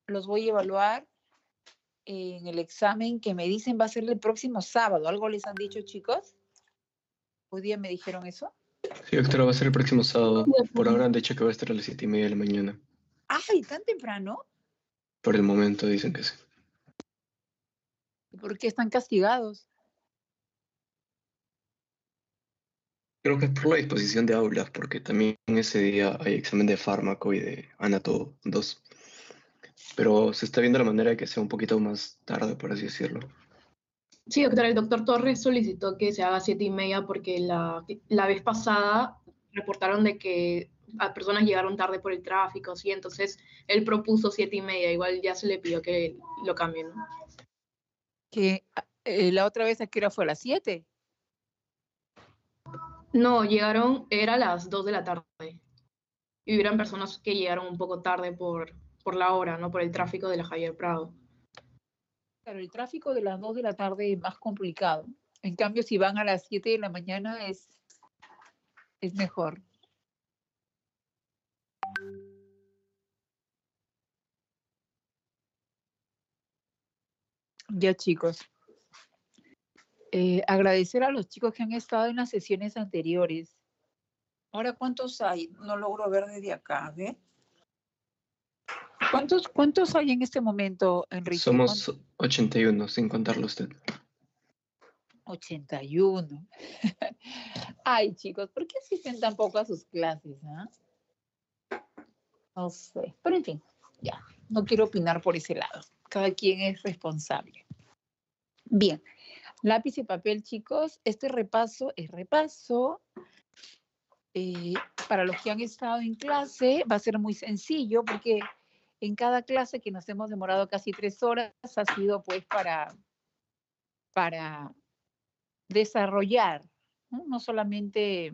los voy a evaluar en el examen que me dicen va a ser el próximo sábado. ¿Algo les han dicho, chicos? Hoy día me dijeron eso. Sí, doctora, va a ser el próximo sábado. Por ahora han dicho que va a estar a las 7:30 de la mañana. ¡Ay, tan temprano! Por el momento dicen que sí. ¿Por qué están castigados? Creo que es por la disposición de aulas, porque también ese día hay examen de fármaco y de Anato 2. Pero se está viendo la manera de que sea un poquito más tarde, por así decirlo. Sí, doctora, el doctor Torres solicitó que se haga 7:30 porque la vez pasada reportaron de que a personas llegaron tarde por el tráfico, sí, entonces él propuso 7:30, igual ya se le pidió que lo cambien, ¿no? Que la otra vez, ¿a qué hora fue? ¿A las 7? No, era a las 2 de la tarde. Y hubieran personas que llegaron un poco tarde por la hora, ¿no? Por el tráfico de la Javier Prado. Claro, el tráfico de las 2 de la tarde es más complicado. En cambio, si van a las 7 de la mañana es mejor. Ya, chicos. Agradecer a los chicos que han estado en las sesiones anteriores. Ahora, ¿cuántos hay? No logro ver desde acá, ¿ve? ¿Cuántos hay en este momento, Enrique? Somos 81, sin contarlo usted. 81. Ay, chicos, ¿por qué asisten tan poco a sus clases? No sé. Pero en fin, ya. No quiero opinar por ese lado. Cada quien es responsable. Bien. Lápiz y papel, chicos. Este repaso es repaso. Para los que han estado en clase va a ser muy sencillo porque en cada clase que nos hemos demorado casi 3 horas ha sido pues para desarrollar, ¿no? No solamente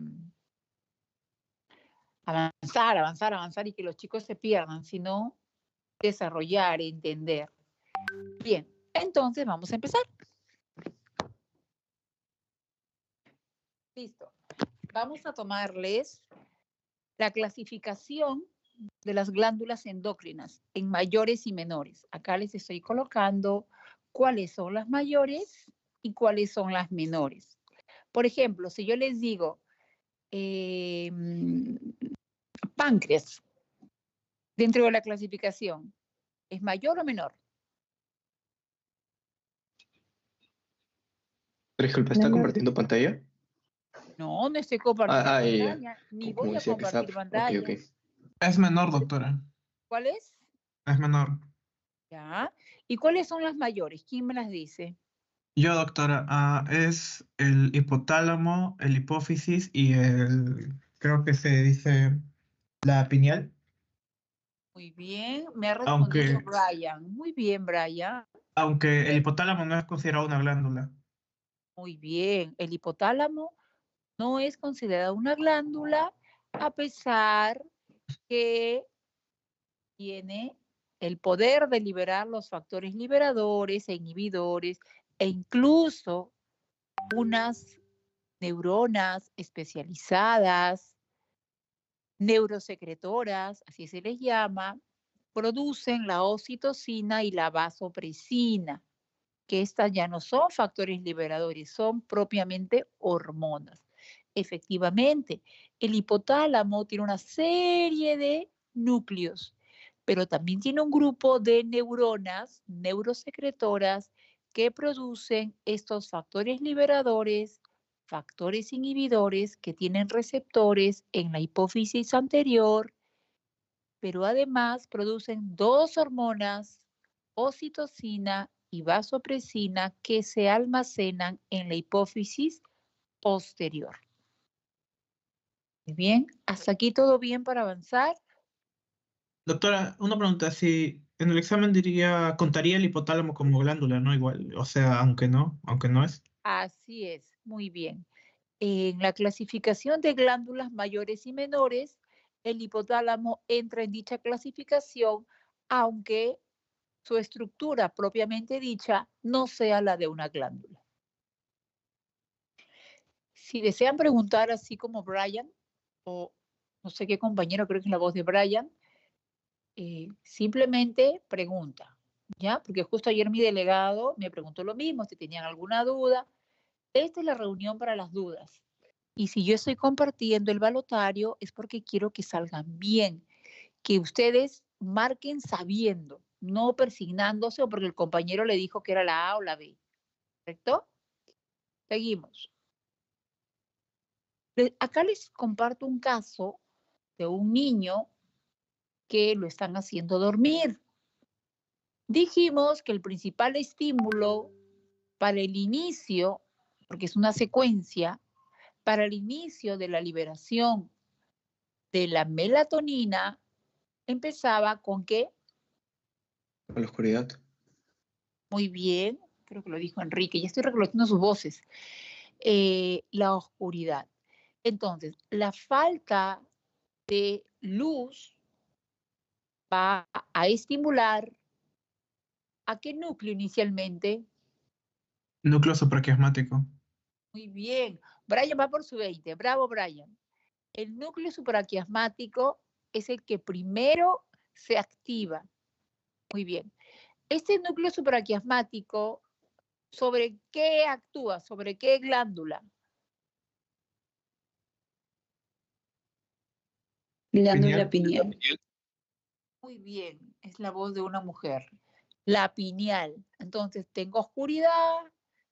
avanzar y que los chicos se pierdan, sino desarrollar, entender. Bien, entonces vamos a empezar. Listo. Vamos a tomarles la clasificación de las glándulas endócrinas en mayores y menores. Acá les estoy colocando cuáles son las mayores y cuáles son las menores. Por ejemplo, si yo les digo páncreas, dentro de la clasificación, ¿es mayor o menor? Disculpa, ¿está compartiendo pantalla? No, no estoy compartiendo pantalla, Ya. ni Como voy a decía que compartir pantalla. Ok. Es menor, doctora. ¿Cuál es? Es menor. Ya. ¿Y cuáles son las mayores? ¿Quién me las dice? Yo, doctora, es el hipotálamo, el hipófisis y creo que se dice la pineal. Muy bien, me ha respondido Aunque, Brian. Muy bien, Brian. aunque el hipotálamo no es considerado una glándula. Muy bien, el hipotálamo no es considerado una glándula a pesar que tiene el poder de liberar los factores liberadores e inhibidores e incluso unas neuronas especializadas, neurosecretoras, así se les llama, producen la oxitocina y la vasopresina, que estas ya no son factores liberadores, son propiamente hormonas. Efectivamente, el hipotálamo tiene una serie de núcleos, pero también tiene un grupo de neuronas, neurosecretoras, que producen estos factores liberadores, factores inhibidores que tienen receptores en la hipófisis anterior, pero además producen dos hormonas, oxitocina y vasopresina, que se almacenan en la hipófisis posterior. Muy bien, hasta aquí todo bien para avanzar. Doctora, una pregunta, si en el examen contaría el hipotálamo como glándula, ¿no? Igual, o sea, aunque no es. Así es, muy bien. En la clasificación de glándulas mayores y menores, el hipotálamo entra en dicha clasificación, aunque su estructura propiamente dicha no sea la de una glándula. Si desean preguntar así como Brian, o no sé qué compañero, creo que es la voz de Brian, simplemente pregunta, ¿ya? Porque justo ayer mi delegado me preguntó lo mismo, si tenían alguna duda. Esta es la reunión para las dudas. Y si yo estoy compartiendo el balotario es porque quiero que salgan bien, que ustedes marquen sabiendo, no persignándose o porque el compañero le dijo que era la A o la B. ¿Correcto? Seguimos. Acá les comparto un caso de un niño que lo están haciendo dormir. Dijimos que el principal estímulo para el inicio, porque es una secuencia, para el inicio de la liberación de la melatonina, empezaba con ¿qué? Con la oscuridad. Muy bien, creo que lo dijo Enrique, ya estoy reconociendo sus voces. La oscuridad. Entonces, la falta de luz va a estimular ¿a qué núcleo inicialmente? Núcleo supraquiasmático. Muy bien. Brian va por su 20. Bravo, Brian. El núcleo supraquiasmático es el que primero se activa. Muy bien. Este núcleo supraquiasmático, ¿sobre qué actúa? ¿Sobre qué glándula? Glándula pineal. Muy bien, es la voz de una mujer. La pineal. Entonces, tengo oscuridad,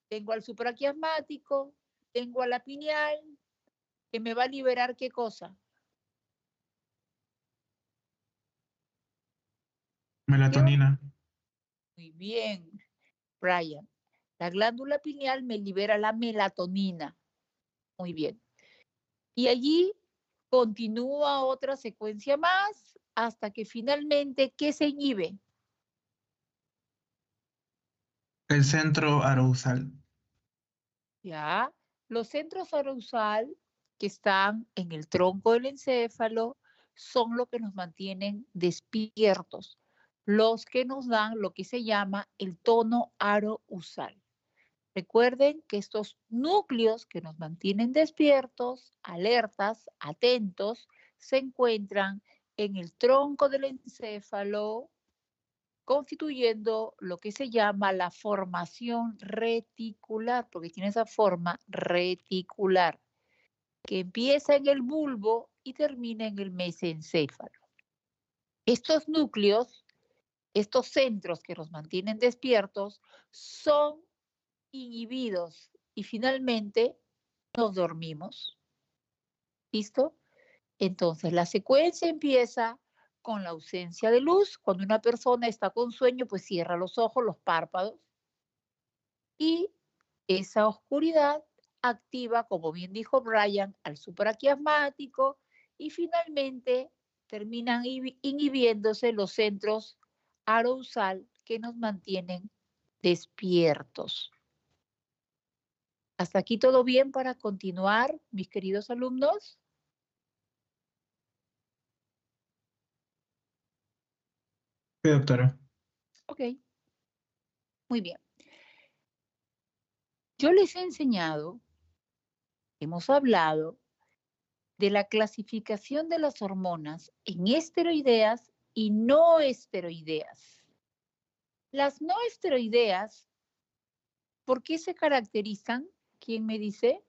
tengo al supraquiasmático, tengo a la pineal, que me va a liberar ¿qué cosa? Melatonina. Muy bien, Brian. La glándula pineal me libera la melatonina. Muy bien. Y allí continúa otra secuencia más hasta que finalmente, ¿qué se inhibe? El centro arousal. ¿Ya? Los centros arousal que están en el tronco del encéfalo son los que nos mantienen despiertos, los que nos dan lo que se llama el tono arousal. Recuerden que estos núcleos que nos mantienen despiertos, alertas, atentos, se encuentran en el tronco del encéfalo, constituyendo lo que se llama la formación reticular, porque tiene esa forma reticular, que empieza en el bulbo y termina en el mesencéfalo. Estos núcleos, estos centros que nos mantienen despiertos, son inhibidos y finalmente nos dormimos. ¿Listo? Entonces, la secuencia empieza con la ausencia de luz. Cuando una persona está con sueño, pues cierra los ojos, los párpados, y esa oscuridad activa, como bien dijo Brian, al supraquiasmático y finalmente terminan inhibiéndose los centros arousal que nos mantienen despiertos. ¿Hasta aquí todo bien para continuar, mis queridos alumnos? Sí, doctora. Ok, muy bien. Yo les he enseñado, hemos hablado de la clasificación de las hormonas en esteroideas y no esteroideas. Las no esteroideas, ¿por qué se caracterizan? ¿Quién me dice?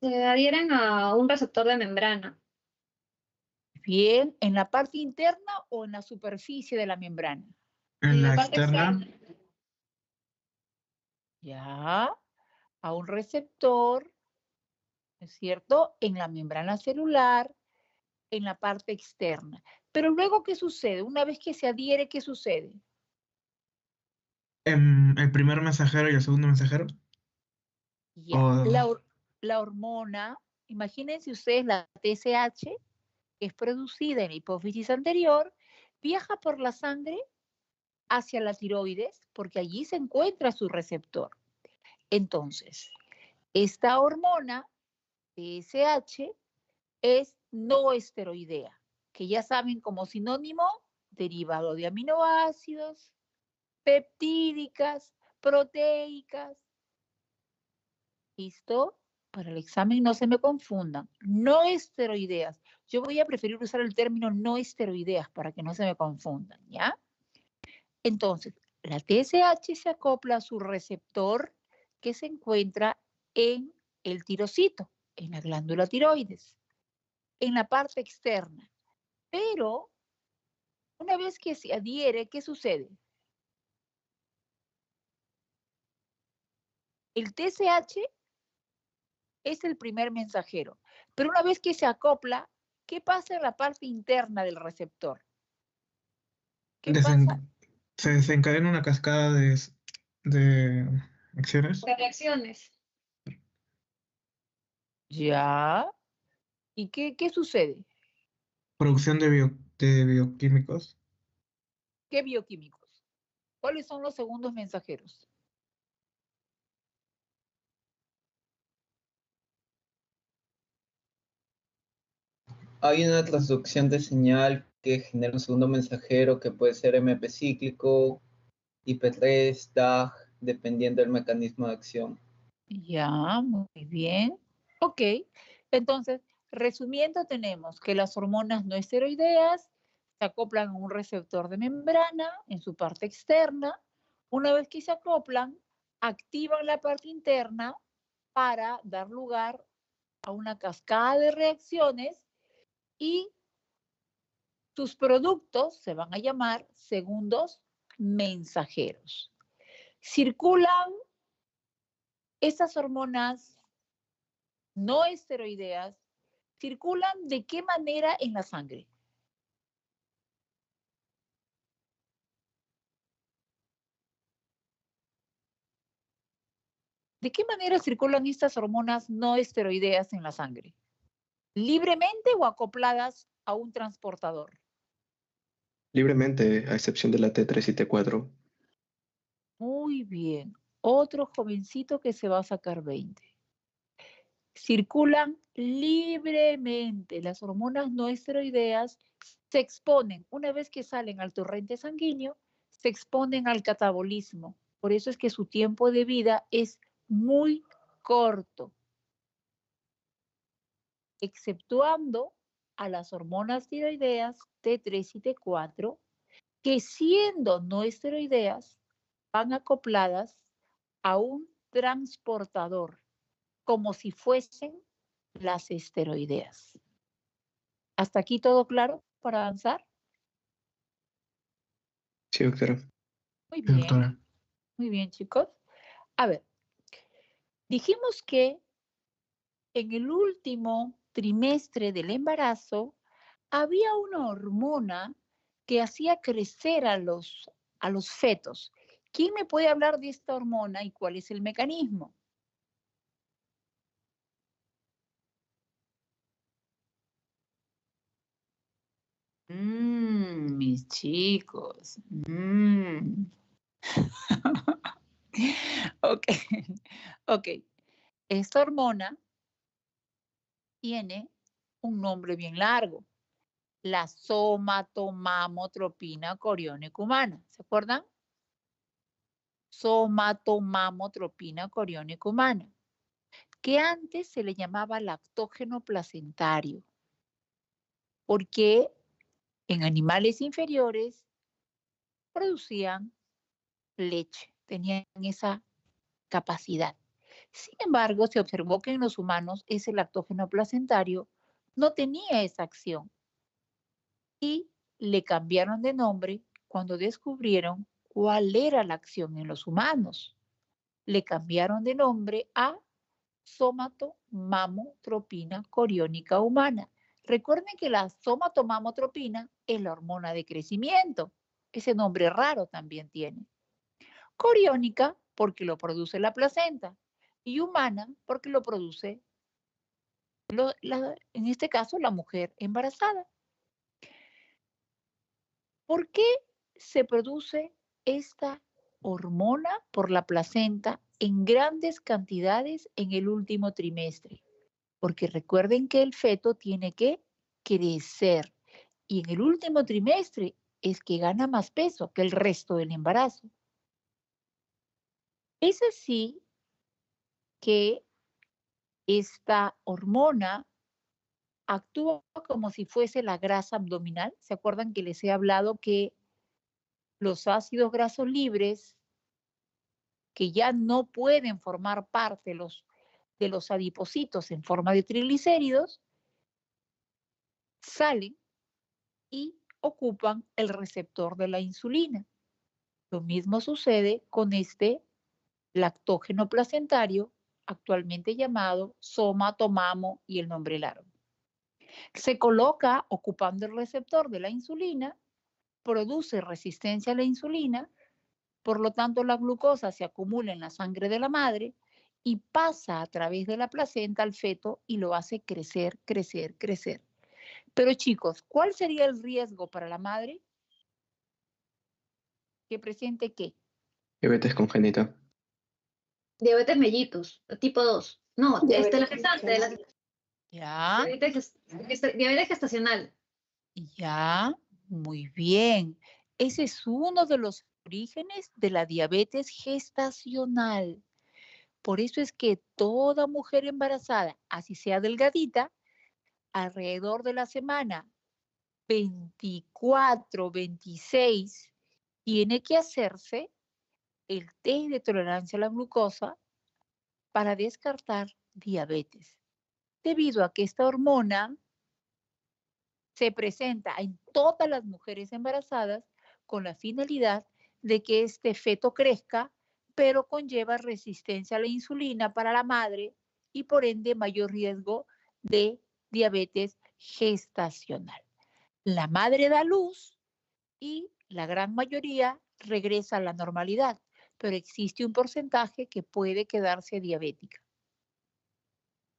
Se adhieren a un receptor de membrana. Bien, ¿en la parte interna o en la superficie de la membrana? En la parte externa. Ya, a un receptor, ¿no es cierto? En la membrana celular, en la parte externa. Pero luego, ¿qué sucede? Una vez que se adhiere, ¿qué sucede? El primer mensajero y el segundo mensajero. Ya, la hormona, imagínense ustedes la TSH, que es producida en la hipófisis anterior, viaja por la sangre hacia la tiroides, porque allí se encuentra su receptor. Entonces, esta hormona, TSH, es no esteroidea, que ya saben como sinónimo, derivado de aminoácidos, peptídicas, proteicas. ¿Listo? Para el examen no se me confundan. No esteroideas, Yo voy a preferir usar el término no esteroideas para que no se me confundan, ¿ya? Entonces, la TSH se acopla a su receptor que se encuentra en el tirocito, en la glándula tiroides, en la parte externa. Pero una vez que se adhiere, ¿qué sucede? El TSH es el primer mensajero, pero una vez que se acopla, ¿qué pasa en la parte interna del receptor? ¿Qué pasa? Se desencadena una cascada de acciones. De reacciones. Ya. ¿Y qué sucede? Producción de bioquímicos. ¿Qué bioquímicos? ¿Cuáles son los segundos mensajeros? Hay una transducción de señal que genera un segundo mensajero que puede ser MP cíclico, IP3, DAG, dependiendo del mecanismo de acción. Ya, muy bien. Ok, entonces, resumiendo, tenemos que las hormonas no esteroideas se acoplan a un receptor de membrana en su parte externa. Una vez que se acoplan, activan la parte interna para dar lugar a una cascada de reacciones y sus productos se van a llamar segundos mensajeros. Circulan estas hormonas no esteroideas, circulan de qué manera en la sangre. ¿De qué manera circulan estas hormonas no esteroideas en la sangre? ¿Libremente o acopladas a un transportador? Libremente, a excepción de la T3 y T4. Muy bien. Otro jovencito que se va a sacar 20. Circulan libremente. Las hormonas no esteroideas se exponen, una vez que salen al torrente sanguíneo, se exponen al catabolismo. Por eso es que su tiempo de vida es muy corto, exceptuando a las hormonas tiroideas T3 y T4, que siendo no esteroideas, van acopladas a un transportador, como si fuesen las esteroideas. ¿Hasta aquí todo claro para avanzar? Sí, doctora. Muy Sí, bien, doctora. muy bien, chicos. A ver, dijimos que en el último trimestre del embarazo había una hormona que hacía crecer a los fetos. ¿Quién me puede hablar de esta hormona y cuál es el mecanismo? Mis chicos. Ok, ok. Esta hormona tiene un nombre bien largo, la somatomamotropina coriónica humana. ¿Se acuerdan? Somatomamotropina coriónica humana, que antes se le llamaba lactógeno placentario, porque en animales inferiores producían leche, tenían esa capacidad. Sin embargo, se observó que en los humanos ese lactógeno placentario no tenía esa acción y le cambiaron de nombre cuando descubrieron cuál era la acción en los humanos. Le cambiaron de nombre a somatomamotropina coriónica humana. Recuerden que la somatomamotropina es la hormona de crecimiento. Ese nombre raro también tiene. Coriónica porque lo produce la placenta y humana porque lo produce, en este caso, la mujer embarazada. ¿Por qué se produce esta hormona por la placenta en grandes cantidades en el último trimestre? Porque recuerden que el feto tiene que crecer y en el último trimestre es que gana más peso que el resto del embarazo. Es así que esta hormona actúa como si fuese la grasa abdominal. ¿Se acuerdan que les he hablado que los ácidos grasos libres, que ya no pueden formar parte de los adipocitos en forma de triglicéridos, salen y ocupan el receptor de la insulina? Lo mismo sucede con este lactógeno placentario, actualmente llamado somatomamo y el nombre largo. Se coloca ocupando el receptor de la insulina, produce resistencia a la insulina, por lo tanto la glucosa se acumula en la sangre de la madre y pasa a través de la placenta al feto y lo hace crecer, crecer, crecer. Pero chicos, ¿cuál sería el riesgo para la madre? ¿Que presente qué? Diabetes congénita. Diabetes mellitus, tipo 2. No, la gestante, Ya, diabetes gestacional. ya, muy bien. Ese es uno de los orígenes de la diabetes gestacional. Por eso es que toda mujer embarazada, así sea delgadita, alrededor de la semana 24, 26, tiene que hacerse el test de tolerancia a la glucosa para descartar diabetes, debido a que esta hormona se presenta en todas las mujeres embarazadas con la finalidad de que este feto crezca, pero conlleva resistencia a la insulina para la madre y por ende mayor riesgo de diabetes gestacional. La madre da luz y la gran mayoría regresa a la normalidad, pero existe un porcentaje que puede quedarse diabética.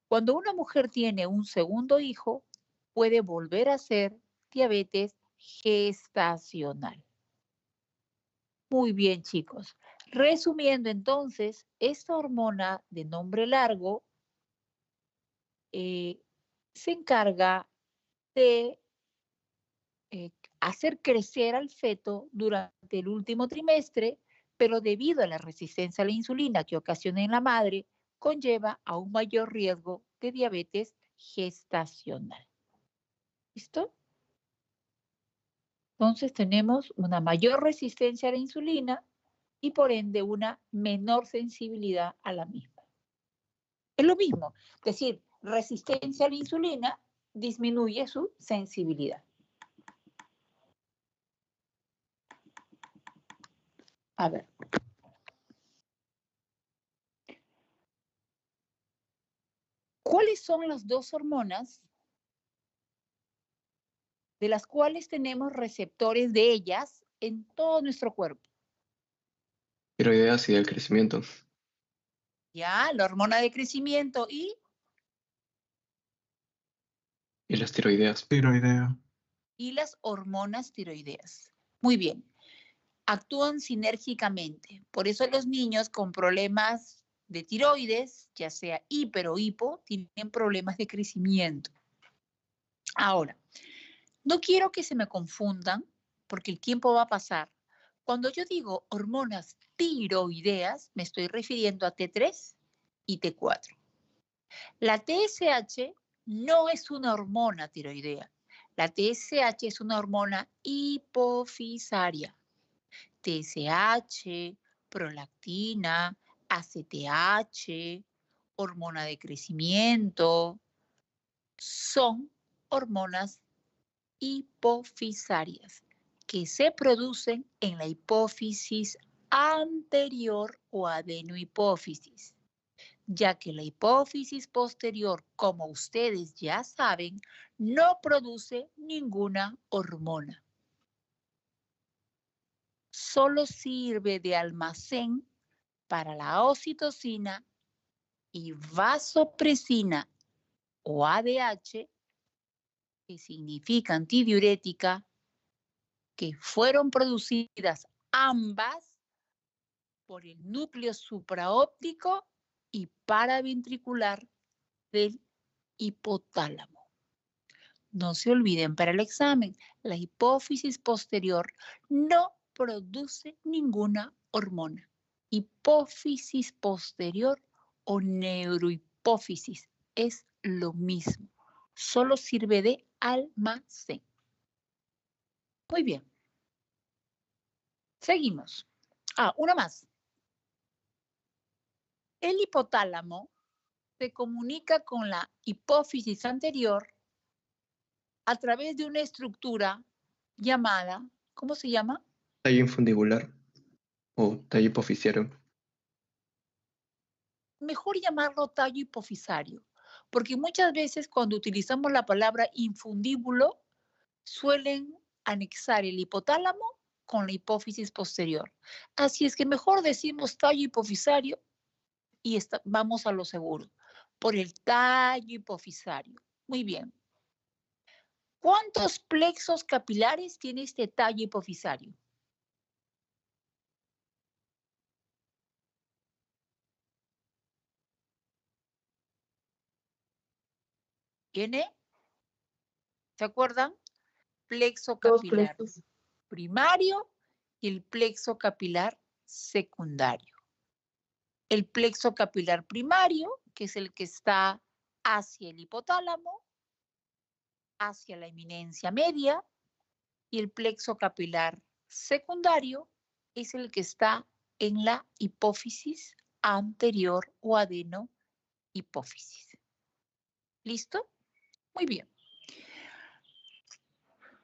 Cuando una mujer tiene un segundo hijo, puede volver a ser diabetes gestacional. Muy bien, chicos. Resumiendo entonces, esta hormona de nombre largo se encarga de hacer crecer al feto durante el último trimestre, pero debido a la resistencia a la insulina que ocasiona en la madre, conlleva a un mayor riesgo de diabetes gestacional. ¿Listo? Entonces tenemos una mayor resistencia a la insulina y por ende una menor sensibilidad a la misma. Es lo mismo, es decir, resistencia a la insulina disminuye su sensibilidad. A ver. ¿Cuáles son las dos hormonas de las cuales tenemos receptores de ellas en todo nuestro cuerpo? Tiroideas y del crecimiento. Ya, la hormona de crecimiento Y las tiroideas. Tiroidea. y las hormonas tiroideas. Muy bien. Actúan sinérgicamente. Por eso los niños con problemas de tiroides, ya sea hiper o hipo, tienen problemas de crecimiento. Ahora, no quiero que se me confundan porque el tiempo va a pasar. Cuando yo digo hormonas tiroideas, me estoy refiriendo a T3 y T4. La TSH no es una hormona tiroidea. La TSH es una hormona hipofisaria. TSH, prolactina, ACTH, hormona de crecimiento, son hormonas hipofisarias que se producen en la hipófisis anterior o adenohipófisis, ya que la hipófisis posterior, como ustedes ya saben, no produce ninguna hormona. Solo sirve de almacén para la oxitocina y vasopresina o ADH, que significa antidiurética, que fueron producidas ambas por el núcleo supraóptico y paraventricular del hipotálamo. No se olviden para el examen, la hipófisis posterior no produce ninguna hormona. Hipófisis posterior o neurohipófisis es lo mismo. solo sirve de almacén. Muy bien. Seguimos. Una más. El hipotálamo se comunica con la hipófisis anterior a través de una estructura llamada, ¿cómo se llama? Tallo infundibular o tallo hipoficiario. Mejor llamarlo tallo hipofisario, porque muchas veces cuando utilizamos la palabra infundíbulo, suelen anexar el hipotálamo con la hipófisis posterior. Así es que mejor decimos tallo hipofisario y vamos a lo seguro, por el tallo hipofisario. Muy bien. ¿Cuántos plexos capilares tiene este tallo hipofisario? ¿Tiene? ¿Se acuerdan? Plexo Dos capilar plexos. primario y el plexo capilar secundario. El plexo capilar primario, que es el que está hacia el hipotálamo, hacia la eminencia media, y el plexo capilar secundario es el que está en la hipófisis anterior o adenohipófisis. ¿Listo? Muy bien.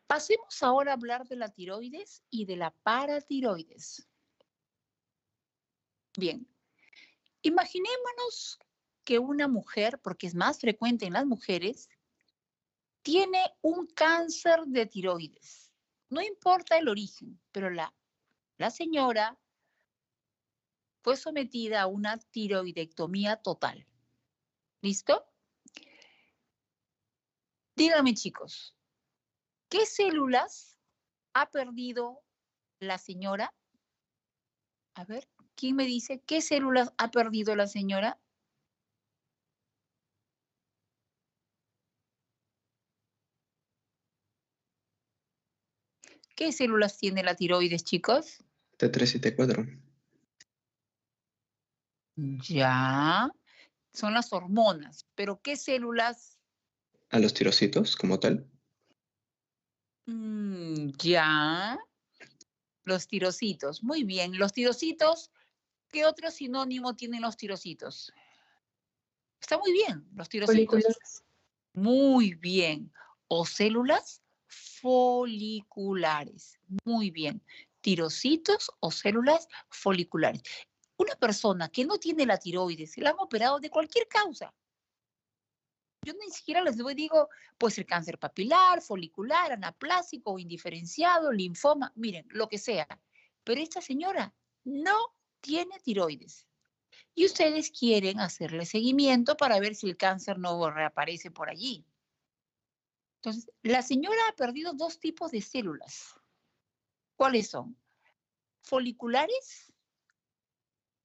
Pasemos ahora a hablar de la tiroides y de la paratiroides. Bien, imaginémonos que una mujer, porque es más frecuente en las mujeres, tiene un cáncer de tiroides. No importa el origen, pero la señora fue sometida a una tiroidectomía total. ¿Listo? Díganme, chicos, ¿qué células ha perdido la señora? A ver, ¿quién me dice qué células ha perdido la señora? ¿Qué células tiene la tiroides, chicos? T3 y T4. Ya, son las hormonas, pero ¿qué células? A los tirocitos como tal. Ya, los tirocitos. Muy bien, los tirocitos, ¿qué otro sinónimo tienen los tirocitos? Está muy bien, los tirocitos. Folículos. Muy bien. O células foliculares. Muy bien. Tirocitos o células foliculares. Una persona que no tiene la tiroides, se la han operado de cualquier causa. Yo ni siquiera les digo, pues el cáncer papilar, folicular, anaplásico o indiferenciado, linfoma, miren, lo que sea. Pero esta señora no tiene tiroides. Y ustedes quieren hacerle seguimiento para ver si el cáncer no reaparece por allí. Entonces, la señora ha perdido dos tipos de células. ¿Cuáles son? Foliculares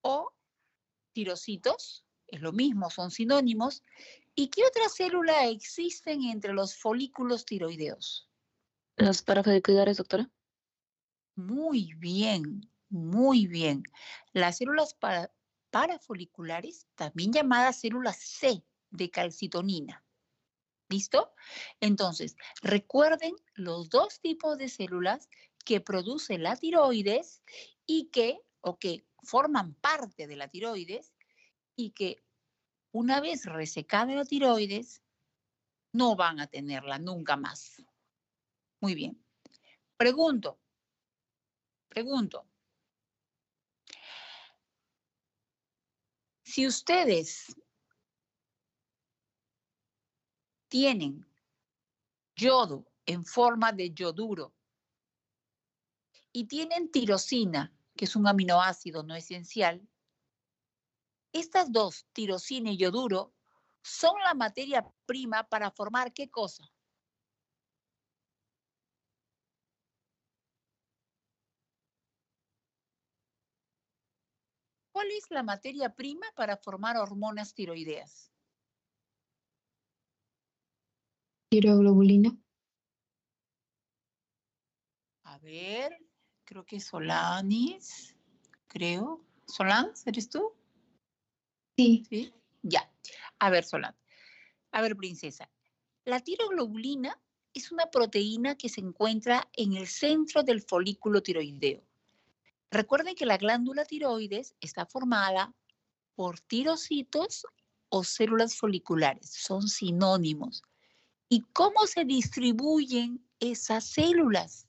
o tirocitos, es lo mismo, son sinónimos. ¿Y qué otra célula existen entre los folículos tiroideos? ¿Los parafoliculares, doctora? Muy bien, muy bien. Las células parafoliculares, también llamadas células C de calcitonina. ¿Listo? Entonces, recuerden los dos tipos de células que produce la tiroides y que forman parte de la tiroides y que una vez resecada la tiroides, no van a tenerla nunca más. Muy bien. Pregunto. Si ustedes tienen yodo en forma de yoduro y tienen tirosina, que es un aminoácido no esencial, estas dos, tirosina y yoduro, son la materia prima para formar ¿qué cosa? ¿Cuál es la materia prima para formar hormonas tiroideas? Tiroglobulina. A ver, creo que Solanis, creo. ¿Solans, eres tú? Sí. Sí. Ya. A ver, Solán. A ver, princesa. La tiroglobulina es una proteína que se encuentra en el centro del folículo tiroideo. Recuerden que la glándula tiroides está formada por tirocitos o células foliculares, son sinónimos. ¿Y cómo se distribuyen esas células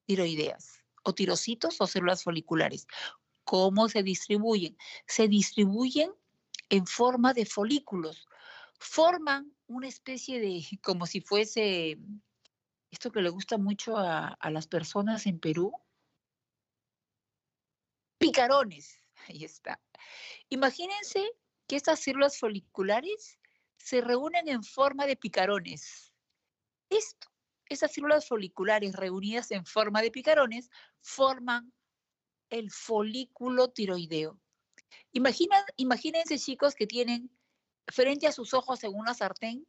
tiroideas o tirocitos o células foliculares? ¿Cómo se distribuyen? Se distribuyen en forma de folículos. Forman una especie de, como si fuese, esto que le gusta mucho a las personas en Perú, picarones. Ahí está. Imagínense que estas células foliculares se reúnen en forma de picarones. Esas células foliculares reunidas en forma de picarones forman el folículo tiroideo. Imagínense, chicos, que tienen frente a sus ojos en una sartén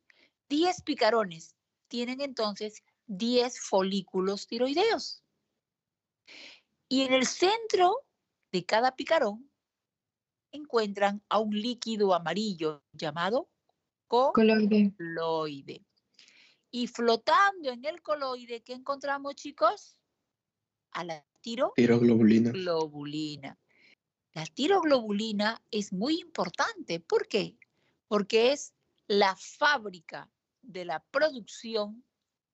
10 picarones. Tienen entonces 10 folículos tiroideos. Y en el centro de cada picarón encuentran a un líquido amarillo llamado coloide. Y flotando en el coloide, ¿qué encontramos, chicos? A la tiroglobulina. La tiroglobulina es muy importante. ¿Por qué? Porque es la fábrica de la producción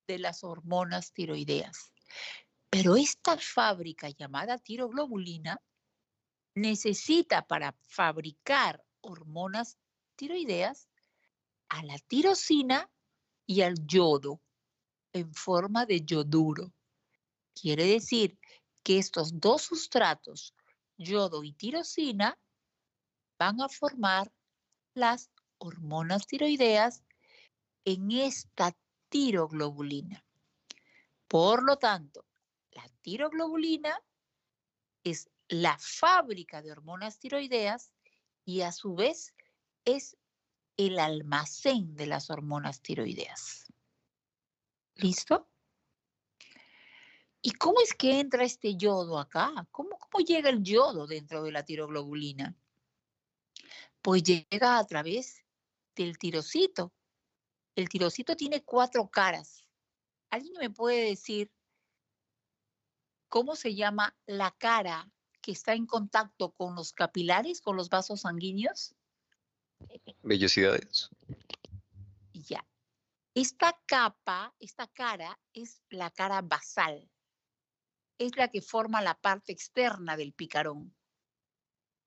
de las hormonas tiroideas. Pero esta fábrica llamada tiroglobulina necesita para fabricar hormonas tiroideas a la tirosina y al yodo en forma de yoduro. Quiere decir que estos dos sustratos, yodo y tirosina, van a formar las hormonas tiroideas en esta tiroglobulina. Por lo tanto, la tiroglobulina es la fábrica de hormonas tiroideas y a su vez es el almacén de las hormonas tiroideas. ¿Listo? ¿Y cómo es que entra este yodo acá? ¿Cómo llega el yodo dentro de la tiroglobulina? Pues llega a través del tirocito. El tirocito tiene 4 caras. ¿Alguien me puede decir cómo se llama la cara que está en contacto con los capilares, con los vasos sanguíneos? Vellosidades. Ya. Esta cara es la cara basal. Es la que forma la parte externa del picarón.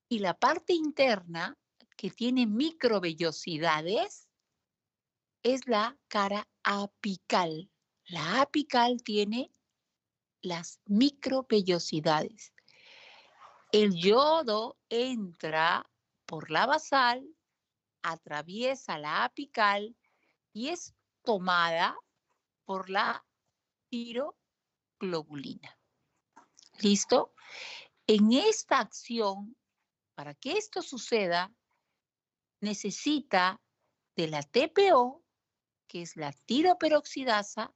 Y la parte interna, que tiene microvellosidades, es la cara apical. La apical tiene las microvellosidades. El yodo entra por la basal, atraviesa la apical y es tomada por la tiroglobulina. ¿Listo? En esta acción, para que esto suceda, necesita de la TPO, que es la tiroperoxidasa,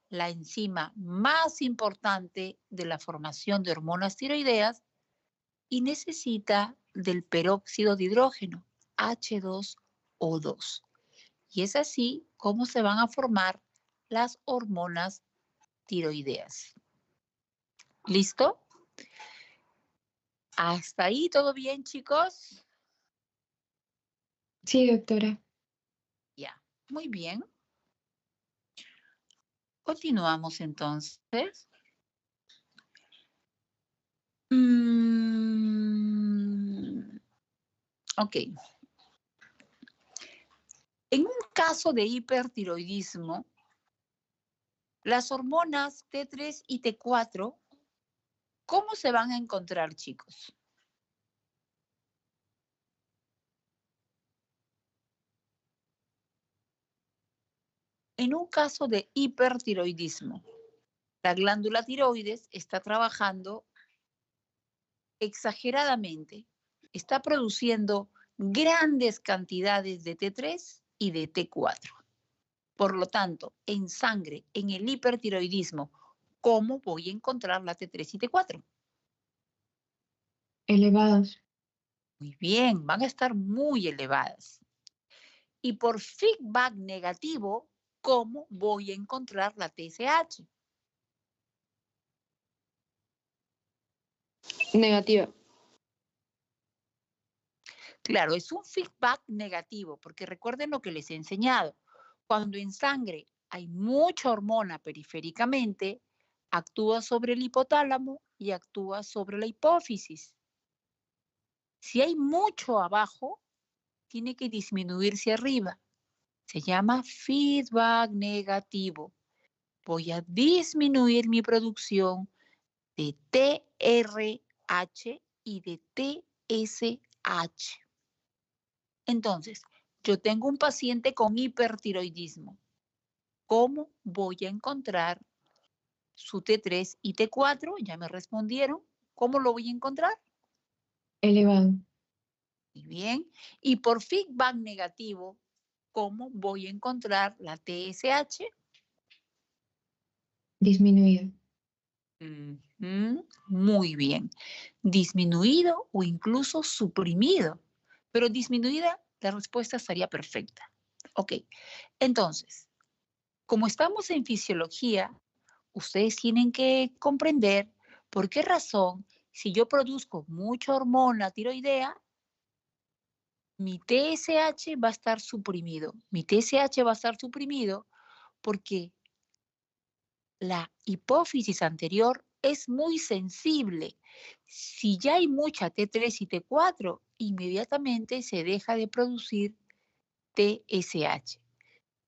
la enzima más importante de la formación de hormonas tiroideas, y necesita del peróxido de hidrógeno, H2O2. Y es así como se van a formar las hormonas tiroideas. ¿Listo? ¿Hasta ahí todo bien, chicos? Sí, doctora. Ya, muy bien. Continuamos entonces. Ok. En un caso de hipertiroidismo, las hormonas T3 y T4, ¿cómo se van a encontrar, chicos? En un caso de hipertiroidismo, la glándula tiroides está trabajando exageradamente, está produciendo grandes cantidades de T3 y de T4. Por lo tanto, en sangre, en el hipertiroidismo, ¿cómo voy a encontrar la T3 y T4? Elevadas. Muy bien, van a estar muy elevadas. Y por feedback negativo, ¿cómo voy a encontrar la TSH? Negativa. Claro, es un feedback negativo, porque recuerden lo que les he enseñado. Cuando en sangre hay mucha hormona periféricamente, actúa sobre el hipotálamo y actúa sobre la hipófisis. Si hay mucho abajo, tiene que disminuirse arriba. Se llama feedback negativo. Voy a disminuir mi producción de TRH y de TSH. Entonces, yo tengo un paciente con hipertiroidismo. ¿Cómo voy a encontrar su T3 y T4? Ya me respondieron. ¿Cómo lo voy a encontrar? Elevado. Muy bien. Y por feedback negativo, ¿cómo voy a encontrar la TSH? Disminuido. Muy bien. Disminuido o incluso suprimido. Pero disminuida, la respuesta estaría perfecta. Ok. Entonces, como estamos en fisiología, ustedes tienen que comprender por qué razón, si yo produzco mucha hormona tiroidea, mi TSH va a estar suprimido. Mi TSH va a estar suprimido porque la hipófisis anterior es muy sensible. Si ya hay mucha T3 y T4, inmediatamente se deja de producir TSH.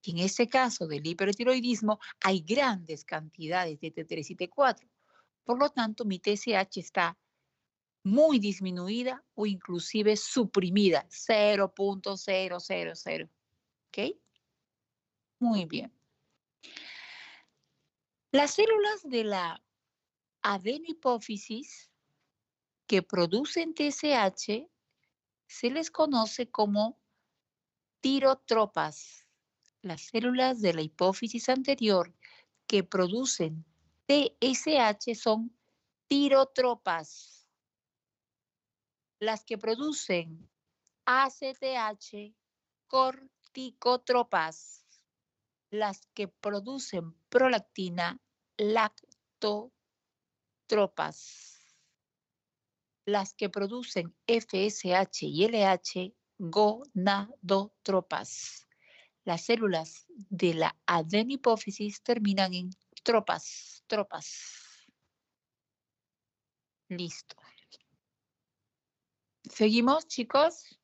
En este caso del hipertiroidismo hay grandes cantidades de T3 y T4. Por lo tanto, mi TSH está muy disminuida o inclusive suprimida, 0.000. ¿Ok? Muy bien. Las células de la adenohipófisis que producen TSH se les conoce como tirotropas. Las células de la hipófisis anterior que producen TSH son tirotropas. Las que producen ACTH, corticotropas. Las que producen prolactina, lactotropas. Las que producen FSH y LH, gonadotropas. Las células de la adenohipófisis terminan en tropas. Listo. ¿Seguimos, chicos?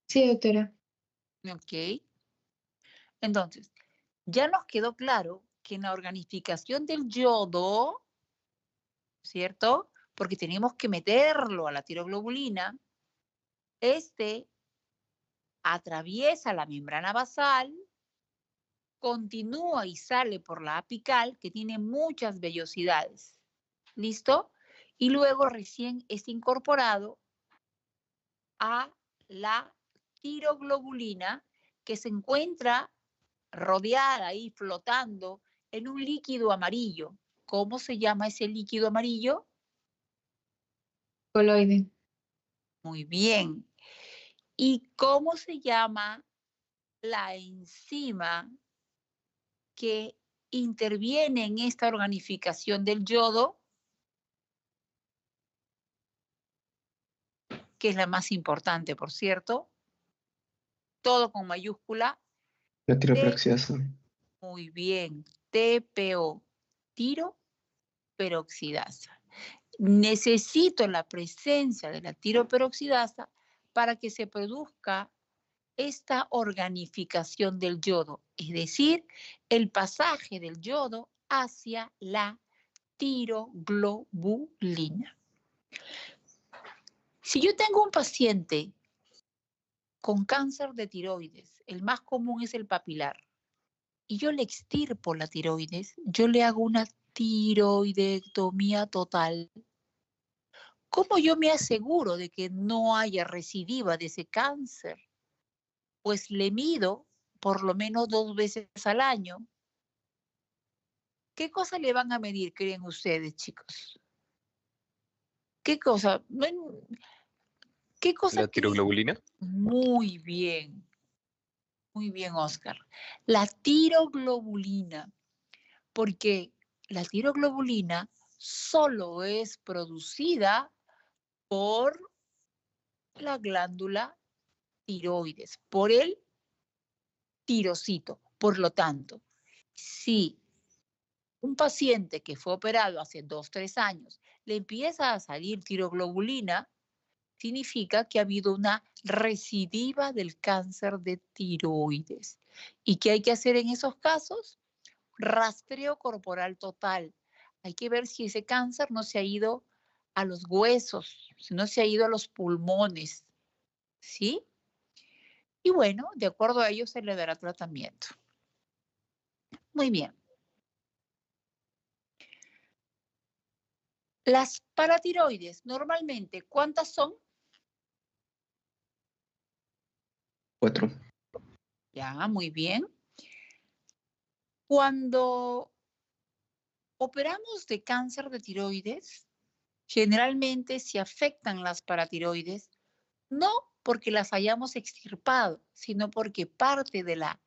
Sí, doctora. Ok. Entonces, ya nos quedó claro que en la organificación del yodo, ¿cierto? Porque tenemos que meterlo a la tiroglobulina, este atraviesa la membrana basal, continúa y sale por la apical, que tiene muchas vellosidades. ¿Listo? Y luego recién es incorporado a la tiroglobulina, que se encuentra rodeada y flotando en un líquido amarillo. ¿Cómo se llama ese líquido amarillo? Coloide. Muy bien. ¿Y cómo se llama la enzima que interviene en esta organificación del yodo? Que es la más importante, por cierto. Todo con mayúscula. La tiroperoxidasa. Muy bien. TPO. Tiroperoxidasa. Necesito la presencia de la tiroperoxidasa para que se produzca esta organificación del yodo, es decir, el pasaje del yodo hacia la tiroglobulina. Si yo tengo un paciente con cáncer de tiroides, el más común es el papilar, y yo le extirpo la tiroides, yo le hago una tiroidectomía total. ¿Cómo yo me aseguro de que no haya recidiva de ese cáncer? Pues le mido por lo menos 2 veces al año. ¿Qué cosa le van a medir, creen ustedes, chicos? ¿Qué cosa? ¿Qué cosa ¿La creen? tiroglobulina? Muy bien. Muy bien, Oscar. La tiroglobulina, porque la tiroglobulina solo es producida por la glándula tiroides, por el tirocito. Por lo tanto, si un paciente que fue operado hace 2, 3 años le empieza a salir tiroglobulina, significa que ha habido una recidiva del cáncer de tiroides. ¿Y qué hay que hacer en esos casos? Rastreo corporal total. Hay que ver si ese cáncer no se ha ido a los huesos, si no se ha ido a los pulmones, ¿sí? Y bueno, de acuerdo a ello se le dará tratamiento. Muy bien. Las paratiroides, normalmente, ¿cuántas son? 4. Ya, muy bien. Cuando operamos de cáncer de tiroides, generalmente se afectan las paratiroides, no porque las hayamos extirpado, sino porque parte de la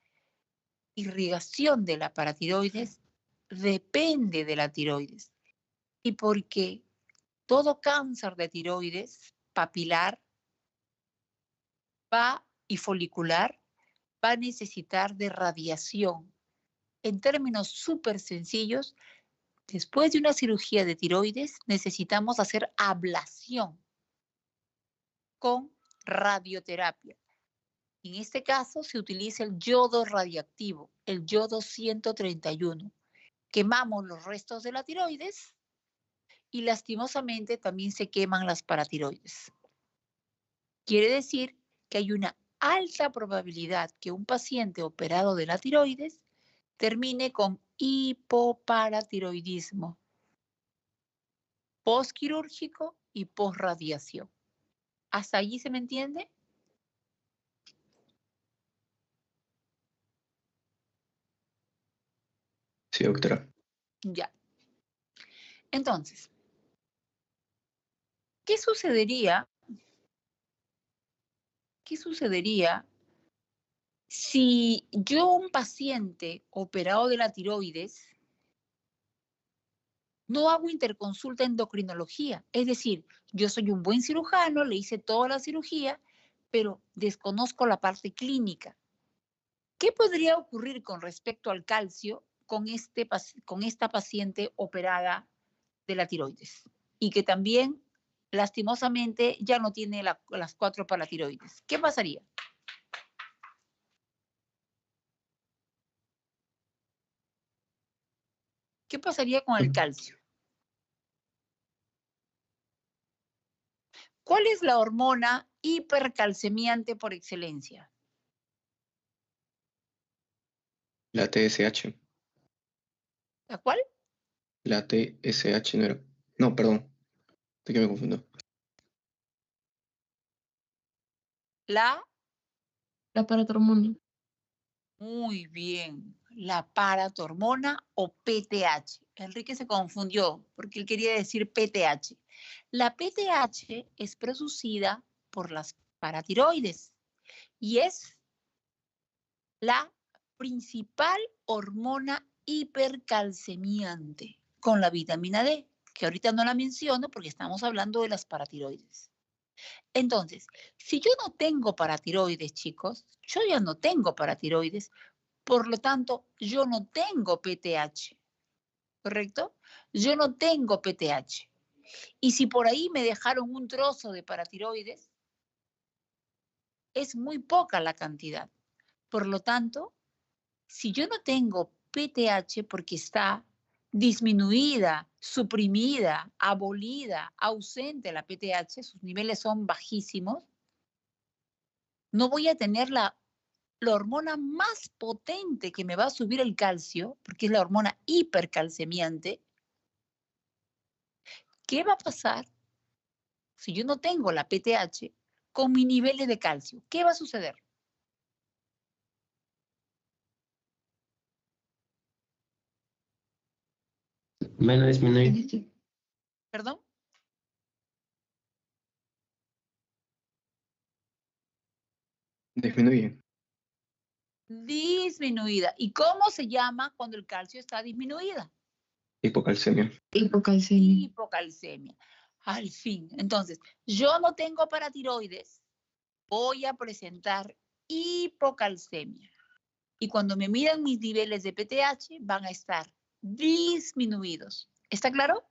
irrigación de la paratiroides depende de la tiroides y porque todo cáncer de tiroides papilar y folicular va a necesitar de radiación. En términos súper sencillos, después de una cirugía de tiroides necesitamos hacer ablación con radioterapia. En este caso se utiliza el yodo radiactivo, el yodo 131. Quemamos los restos de la tiroides y lastimosamente también se queman las paratiroides. Quiere decir que hay una alta probabilidad que un paciente operado de la tiroides termine con hipoparatiroidismo postquirúrgico y postradiación. ¿Hasta allí se me entiende? Sí, doctora. Ya. Entonces, ¿qué sucedería si yo, un paciente operado de la tiroides, no hago interconsulta endocrinología? Es decir, yo soy un buen cirujano, le hice toda la cirugía, pero desconozco la parte clínica. ¿Qué podría ocurrir con respecto al calcio con esta paciente operada de la tiroides? Y que también, lastimosamente, ya no tiene las 4 paratiroides. ¿Qué pasaría? ¿Qué pasaría con el calcio? ¿Cuál es la hormona hipercalcemiante por excelencia? La TSH. ¿La cuál? La TSH no era. No, perdón. ¿De qué me confundo? La, paratormona. muy bien, la paratormona o PTH. Enrique se confundió porque él quería decir PTH. La PTH es producida por las paratiroides y es la principal hormona hipercalcemiante con la vitamina D, que ahorita no la menciono porque estamos hablando de las paratiroides. Entonces, si yo no tengo paratiroides, chicos, yo ya no tengo paratiroides, por lo tanto, yo no tengo PTH, ¿correcto? Yo no tengo PTH. Y si por ahí me dejaron un trozo de paratiroides, es muy poca la cantidad. Por lo tanto, si yo no tengo PTH porque está disminuida, suprimida, abolida, ausente la PTH, sus niveles son bajísimos, no voy a tener la hormona más potente que me va a subir el calcio, porque es la hormona hipercalcemiante. ¿Qué va a pasar si yo no tengo la PTH con mis niveles de calcio? ¿Qué va a suceder? Van a disminuir. ¿Perdón? Disminuye. Disminuida. ¿Y cómo se llama cuando el calcio está disminuida? Hipocalcemia. Hipocalcemia. Hipocalcemia. Al fin. Entonces, yo no tengo paratiroides, voy a presentar hipocalcemia. Y cuando me midan mis niveles de PTH, van a estar disminuidos. ¿Está claro?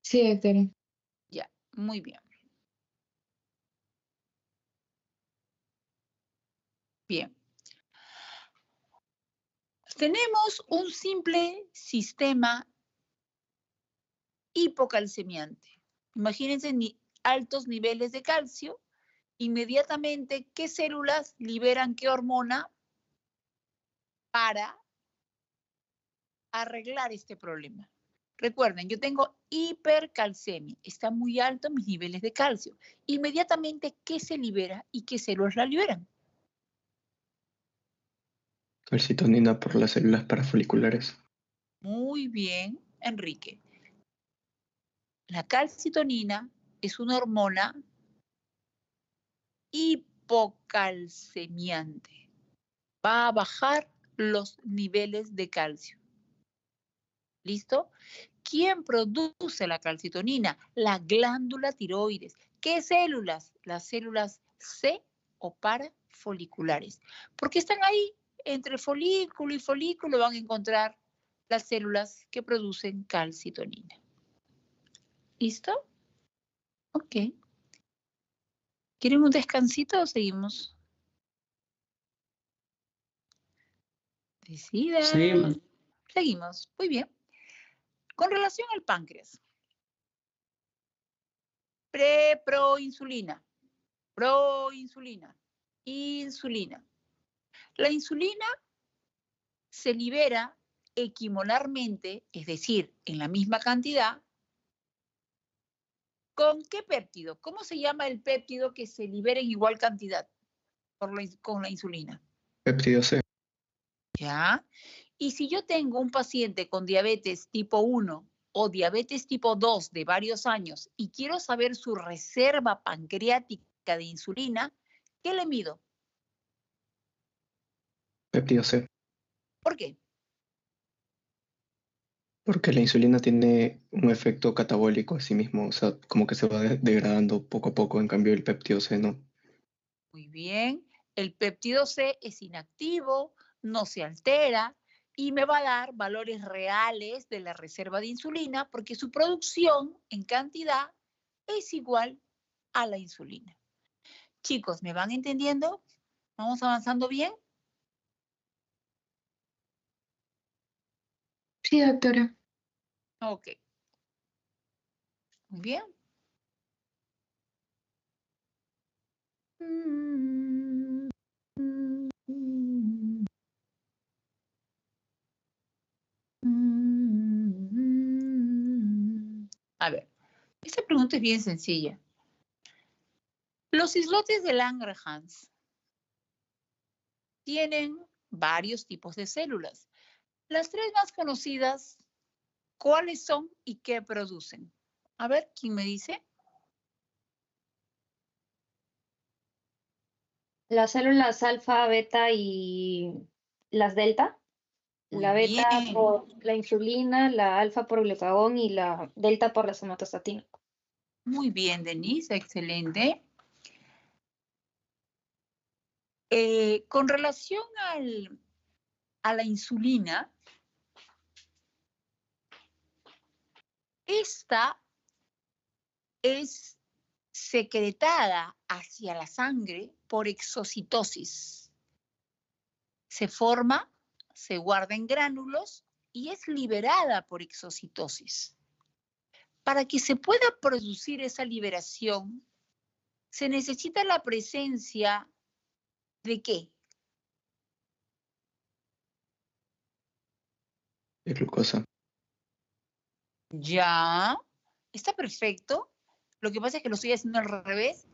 Sí, doctora. Ya, muy bien. Bien. Tenemos un simple sistema hipocalcemiante. Imagínense altos niveles de calcio. Inmediatamente, ¿qué células liberan qué hormona para arreglar este problema? Recuerden, yo tengo hipercalcemia, están muy altos mis niveles de calcio. Inmediatamente, ¿qué se libera y qué células la liberan? Calcitonina por las células parafoliculares. Muy bien, Enrique. La calcitonina es una hormona hipocalcemiante. Va a bajar los niveles de calcio. ¿Listo? ¿Quién produce la calcitonina? La glándula tiroides. ¿Qué células? Las células C o parafoliculares. Porque están ahí, entre folículo y folículo van a encontrar las células que producen calcitonina. ¿Listo? Ok. ¿Quieren un descansito o seguimos? Decida. Sí. Seguimos. Muy bien. Con relación al páncreas. Proinsulina. Proinsulina. Insulina. La insulina se libera equimolarmente, es decir, en la misma cantidad. ¿Con qué péptido? ¿Cómo se llama el péptido que se libera en igual cantidad con la insulina? Péptido C. ¿Ya? Y si yo tengo un paciente con diabetes tipo 1 o diabetes tipo 2 de varios años y quiero saber su reserva pancreática de insulina, ¿qué le mido? Péptido C. ¿Por qué? Porque la insulina tiene un efecto catabólico a sí mismo, o sea, como que se va degradando poco a poco, en cambio el péptido C no. Muy bien. El péptido C es inactivo, no se altera y me va a dar valores reales de la reserva de insulina porque su producción en cantidad es igual a la insulina. Chicos, ¿me van entendiendo? ¿Vamos avanzando bien? Sí, doctora. Ok. Muy bien. A ver, esta pregunta es bien sencilla. Los islotes de Langerhans tienen varios tipos de células. Las tres más conocidas, ¿cuáles son y qué producen? A ver, ¿quién me dice? Las células alfa, beta y las delta. Muy La beta bien. por la insulina, la alfa por glucagón y la delta por la somatostatina. Muy bien, Denise, excelente. Con relación a la insulina, esta es secretada hacia la sangre por exocitosis. Se forma, se guarda en gránulos y es liberada por exocitosis. Para que se pueda producir esa liberación, se necesita la presencia ¿de qué? De glucosa. Ya, está perfecto. Lo que pasa es que lo estoy haciendo al revés.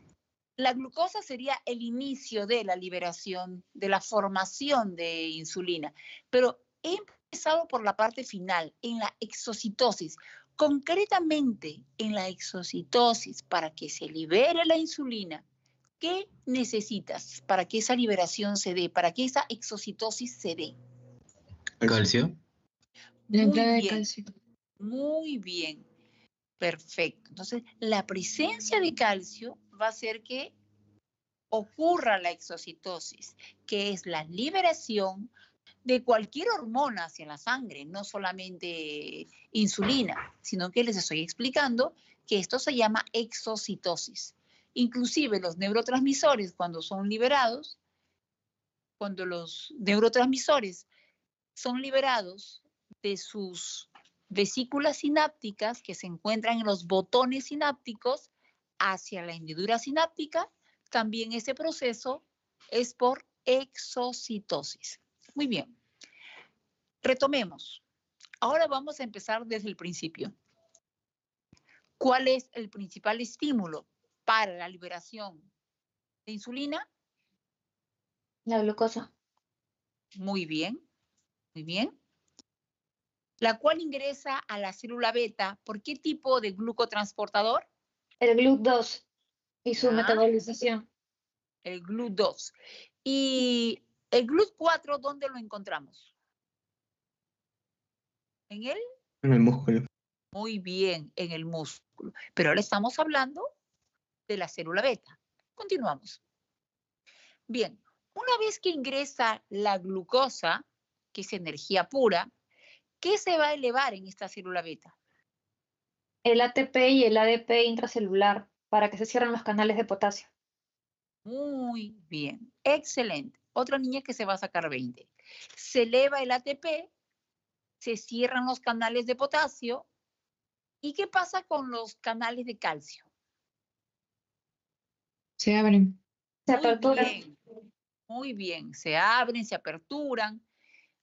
La glucosa sería el inicio de la liberación, de la formación de insulina, pero he empezado por la parte final, en la exocitosis. Concretamente, en la exocitosis, para que se libere la insulina, ¿Qué necesitas para que esa liberación se dé, para que esa exocitosis se dé? Calcio. La Muy entrada de bien, calcio. muy bien. Perfecto. Entonces, la presencia de calcio va a hacer que ocurra la exocitosis, que es la liberación de cualquier hormona hacia la sangre, no solamente insulina, sino que les estoy explicando que esto se llama exocitosis. Inclusive los neurotransmisores, cuando son liberados, cuando los neurotransmisores son liberados de sus vesículas sinápticas que se encuentran en los botones sinápticos hacia la hendidura sináptica, también ese proceso es por exocitosis. Muy bien. Retomemos. Ahora vamos a empezar desde el principio. ¿Cuál es el principal estímulo para la liberación de insulina? La glucosa. Muy bien, muy bien. La cual ingresa a la célula beta. ¿Por qué tipo de glucotransportador? El GLUT2 y su Ya. metabolización. El GLUT2. ¿Y el GLUT4 dónde lo encontramos? ¿En él? En el músculo. Muy bien, en el músculo. Pero ahora estamos hablando de la célula beta. Continuamos. Bien, una vez que ingresa la glucosa, que es energía pura, ¿qué se va a elevar en esta célula beta? El ATP y el ADP intracelular para que se cierren los canales de potasio. Muy bien, excelente. Otra niña que se va a sacar 20. Se eleva el ATP, se cierran los canales de potasio. ¿Y qué pasa con los canales de calcio? Se abren. Se Muy apertura. bien, muy bien. Se abren, se aperturan,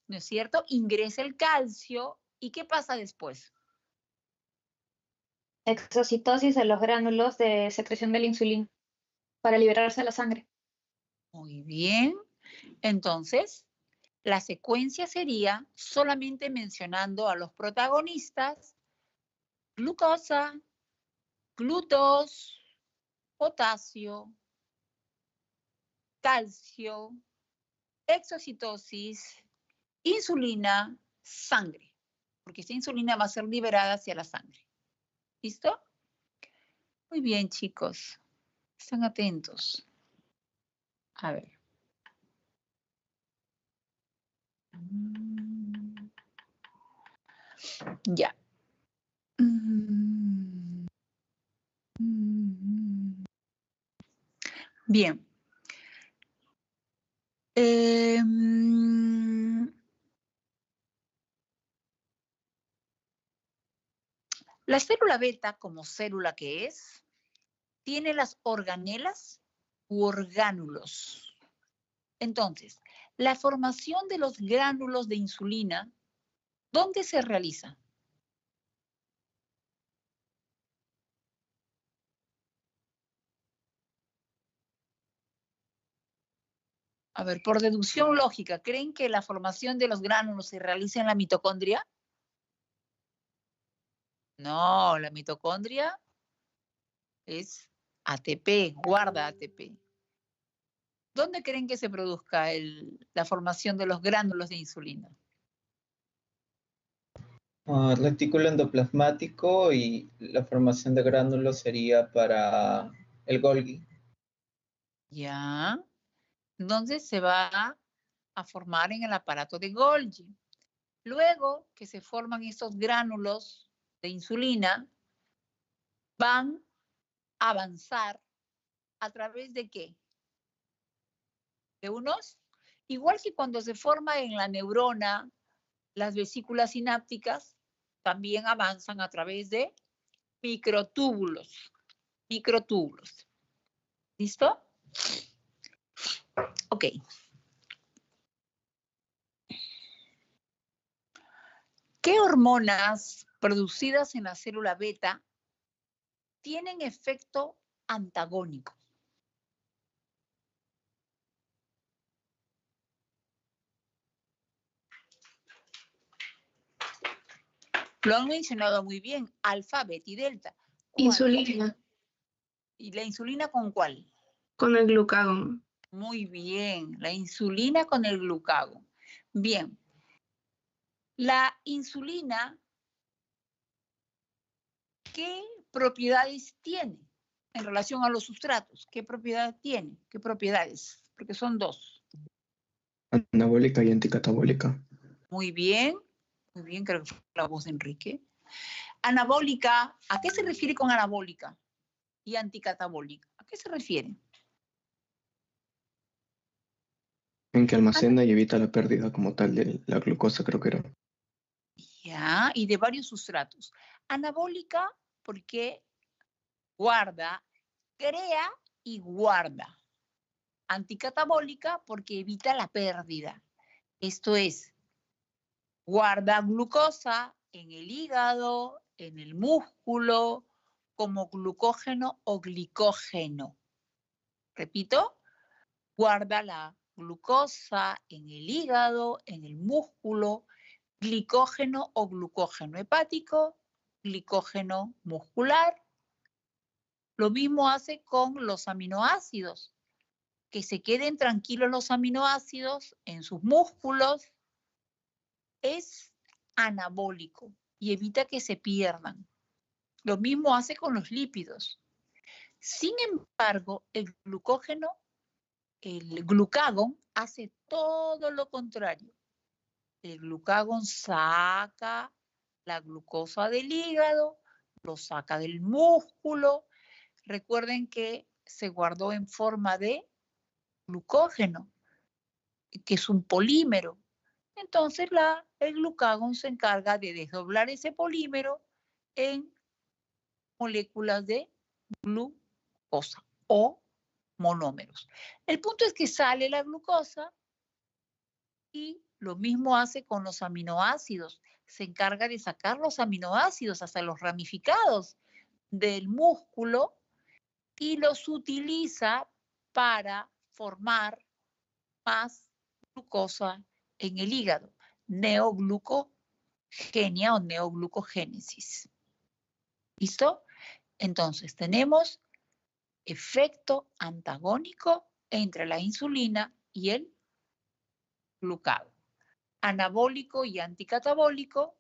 ¿no es cierto? Ingresa el calcio. ¿Y qué pasa después? Exocitosis de los gránulos de secreción de la insulina para liberarse a la sangre. Muy bien. Entonces, la secuencia sería solamente mencionando a los protagonistas: glucosa, GLUT2, potasio, calcio, exocitosis, insulina, sangre, porque esta insulina va a ser liberada hacia la sangre. ¿Listo? Muy bien, chicos. Están atentos. A ver. Ya. Bien. La célula beta, como célula que es, tiene las organelas u orgánulos. Entonces, la formación de los gránulos de insulina, ¿dónde se realiza? A ver, por deducción lógica, ¿creen que la formación de los gránulos se realiza en la mitocondria? No, la mitocondria es ATP, guarda ATP. ¿Dónde creen que se produzca la formación de los gránulos de insulina? Retículo endoplasmático y la formación de gránulos sería para el Golgi. Ya. Entonces se va a formar en el aparato de Golgi. Luego que se forman esos gránulos de insulina, van a avanzar a través de ¿qué? De unos, igual que cuando se forma en la neurona, las vesículas sinápticas también avanzan a través de microtúbulos. Microtúbulos. ¿Listo? Ok. ¿Qué hormonas producidas en la célula beta tienen efecto antagónico? Lo han mencionado muy bien, alfa, beta y delta. ¿Cuál? Insulina. ¿Y la insulina con cuál? Con el glucagón. Muy bien, la insulina con el glucagón. Bien, la insulina, ¿qué propiedades tiene en relación a los sustratos? ¿Qué propiedades tiene? ¿Qué propiedades? Porque son dos. Anabólica y anticatabólica. Muy bien, creo que fue la voz de Enrique. Anabólica, ¿a qué se refiere con anabólica? Y anticatabólica, ¿a qué se refiere? En que almacena y evita la pérdida como tal de la glucosa, creo que era. Ya, y de varios sustratos. Anabólica porque guarda, crea y guarda. Anticatabólica porque evita la pérdida. Esto es, guarda glucosa en el hígado, en el músculo, como glucógeno o glicógeno. Repito, guarda la glucosa en el hígado, en el músculo, glicógeno o glucógeno hepático, glicógeno muscular. Lo mismo hace con los aminoácidos, que se queden tranquilos los aminoácidos en sus músculos, es anabólico y evita que se pierdan. Lo mismo hace con los lípidos. Sin embargo, el glucagón hace todo lo contrario. El glucagón saca la glucosa del hígado, lo saca del músculo. Recuerden que se guardó en forma de glucógeno, que es un polímero. Entonces el glucagón se encarga de desdoblar ese polímero en moléculas de glucosa o monómeros. El punto es que sale la glucosa y lo mismo hace con los aminoácidos. Se encarga de sacar los aminoácidos hasta los ramificados del músculo y los utiliza para formar más glucosa en el hígado, neoglucogenia o neoglucogénesis. ¿Listo? Entonces tenemos efecto antagónico entre la insulina y el glucagón. Anabólico y anticatabólico.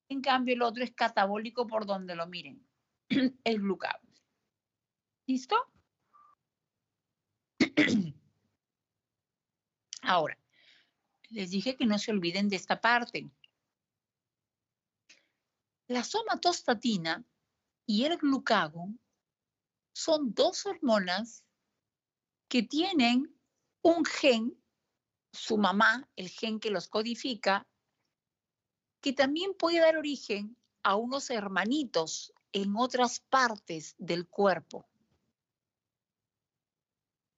En cambio, el otro es catabólico por donde lo miren, el glucagón. ¿Listo? Ahora, les dije que no se olviden de esta parte. La somatostatina y el glucagón son dos hormonas que tienen un gen, su mamá, el gen que los codifica, que también puede dar origen a unos hermanitos en otras partes del cuerpo.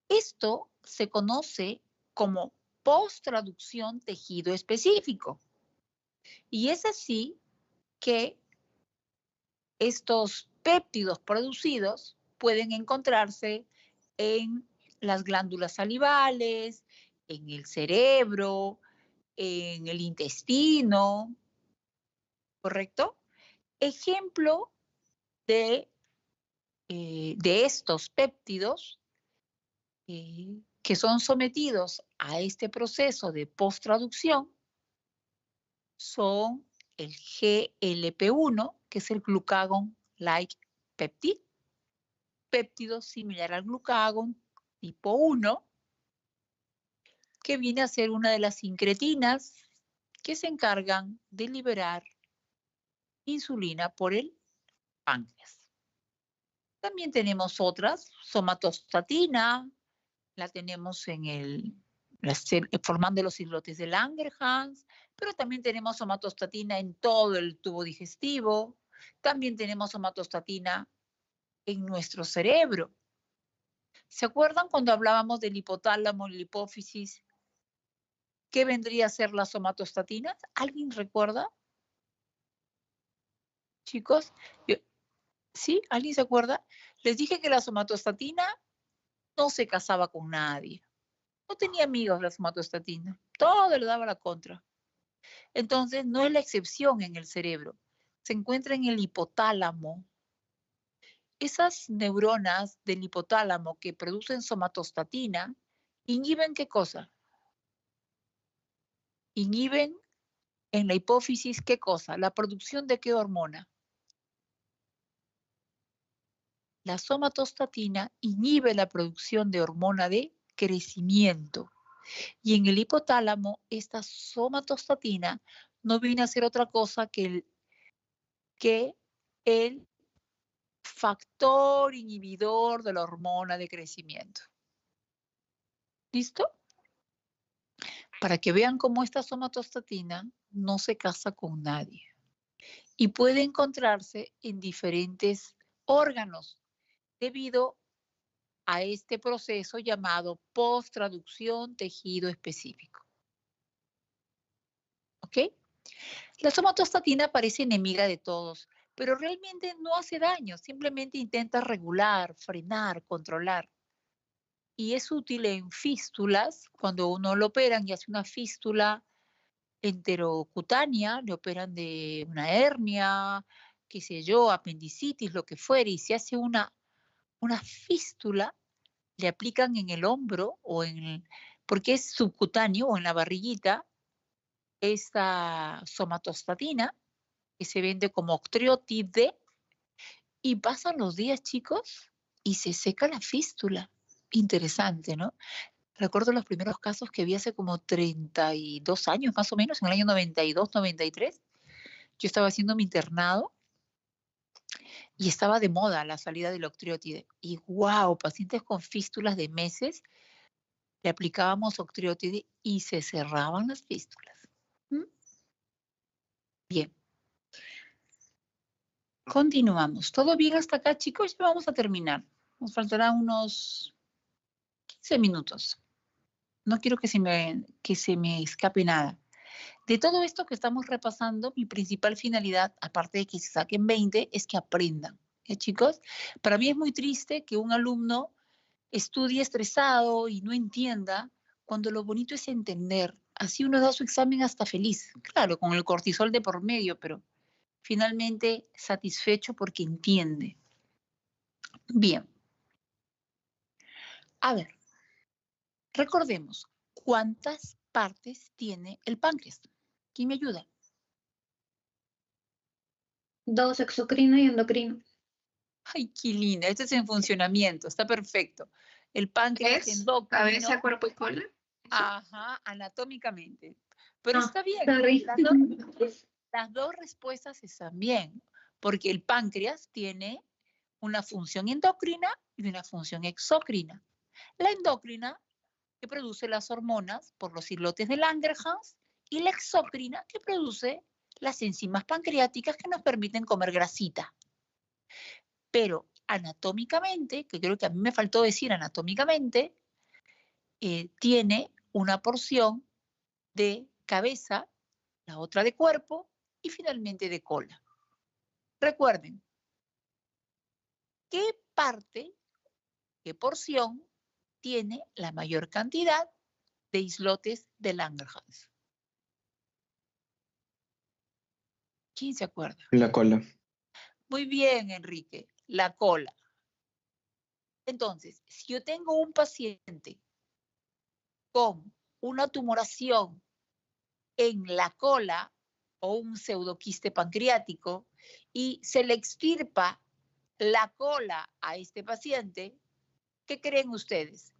Esto se conoce como posttraducción tejido específico. Y es así que estos péptidos producidos pueden encontrarse en las glándulas salivales, en el cerebro, en el intestino, ¿correcto? Ejemplo de estos péptidos que son sometidos a este proceso de posttraducción son el GLP-1, que es el glucagon-like peptide, péptido similar al glucagón tipo 1, que viene a ser una de las incretinas que se encargan de liberar insulina por el páncreas. También tenemos otras, somatostatina, la tenemos formando los islotes de Langerhans, pero también tenemos somatostatina en todo el tubo digestivo, también tenemos somatostatina en nuestro cerebro. ¿Se acuerdan cuando hablábamos del hipotálamo y la hipófisis? ¿Qué vendría a ser la somatostatina? ¿Alguien recuerda? Chicos, ¿sí? ¿Alguien se acuerda? Les dije que la somatostatina no se casaba con nadie. No tenía amigos la somatostatina. Todo le daba la contra. Entonces, no es la excepción en el cerebro. Se encuentra en el hipotálamo. esas neuronas del hipotálamo que producen somatostatina inhiben ¿qué cosa? Inhiben en la hipófisis ¿qué cosa? La producción de ¿qué hormona? La somatostatina inhibe la producción de hormona de crecimiento. Y en el hipotálamo, esta somatostatina no viene a ser otra cosa que el factor inhibidor de la hormona de crecimiento. ¿Listo? Para que vean cómo esta somatostatina no se casa con nadie y puede encontrarse en diferentes órganos debido a este proceso llamado post-traducción tejido específico. ¿Ok? La somatostatina parece enemiga de todos, pero realmente no hace daño, simplemente intenta regular, frenar, controlar. Y es útil en fístulas, cuando uno lo operan y hace una fístula enterocutánea, le operan de una hernia, qué sé yo, apendicitis, lo que fuere, y se hace una fístula, le aplican en el hombro o porque es subcutáneo o en la barriguita, esta somatostatina, que se vende como Octreotide, y pasan los días, chicos, y se seca la fístula. Interesante, ¿no? Recuerdo los primeros casos que vi hace como 32 años, más o menos, en el año 92, 93. Yo estaba haciendo mi internado y estaba de moda la salida del Octreotide. Y wow, pacientes con fístulas de meses, le aplicábamos Octreotide y se cerraban las fístulas. ¿Mm? Bien. Continuamos. ¿Todo bien hasta acá, chicos? Ya vamos a terminar. Nos faltarán unos 15 minutos. No quiero que se me escape nada. De todo esto que estamos repasando, mi principal finalidad, aparte de que se saquen 20, es que aprendan. Chicos? Para mí es muy triste que un alumno estudie estresado y no entienda, cuando lo bonito es entender. Así uno da su examen hasta feliz. Claro, con el cortisol de por medio, pero finalmente satisfecho porque entiende. Bien. A ver, recordemos, ¿cuántas partes tiene el páncreas? ¿Quién me ayuda? 2, exocrino y endocrino. Ay, qué linda, esto es en funcionamiento, está perfecto. El páncreas ¿Es endocrino. cabeza, cuerpo y cola? Ajá, anatómicamente. Pero Ah, está bien, sorry. las dos respuestas están bien, porque el páncreas tiene una función endocrina y una función exócrina. La endocrina, que produce las hormonas por los islotes de Langerhans, y la exócrina, que produce las enzimas pancreáticas que nos permiten comer grasita. Pero anatómicamente, que creo que a mí me faltó decir anatómicamente, tiene una porción de cabeza, la otra de cuerpo y finalmente de cola. Recuerden, ¿qué parte, qué porción tiene la mayor cantidad de islotes de Langerhans? ¿Quién se acuerda? La cola. Muy bien, Enrique, la cola. Entonces, si yo tengo un paciente con una tumoración en la cola o un pseudoquiste pancreático y se le extirpa la cola a este paciente, ¿qué creen ustedes?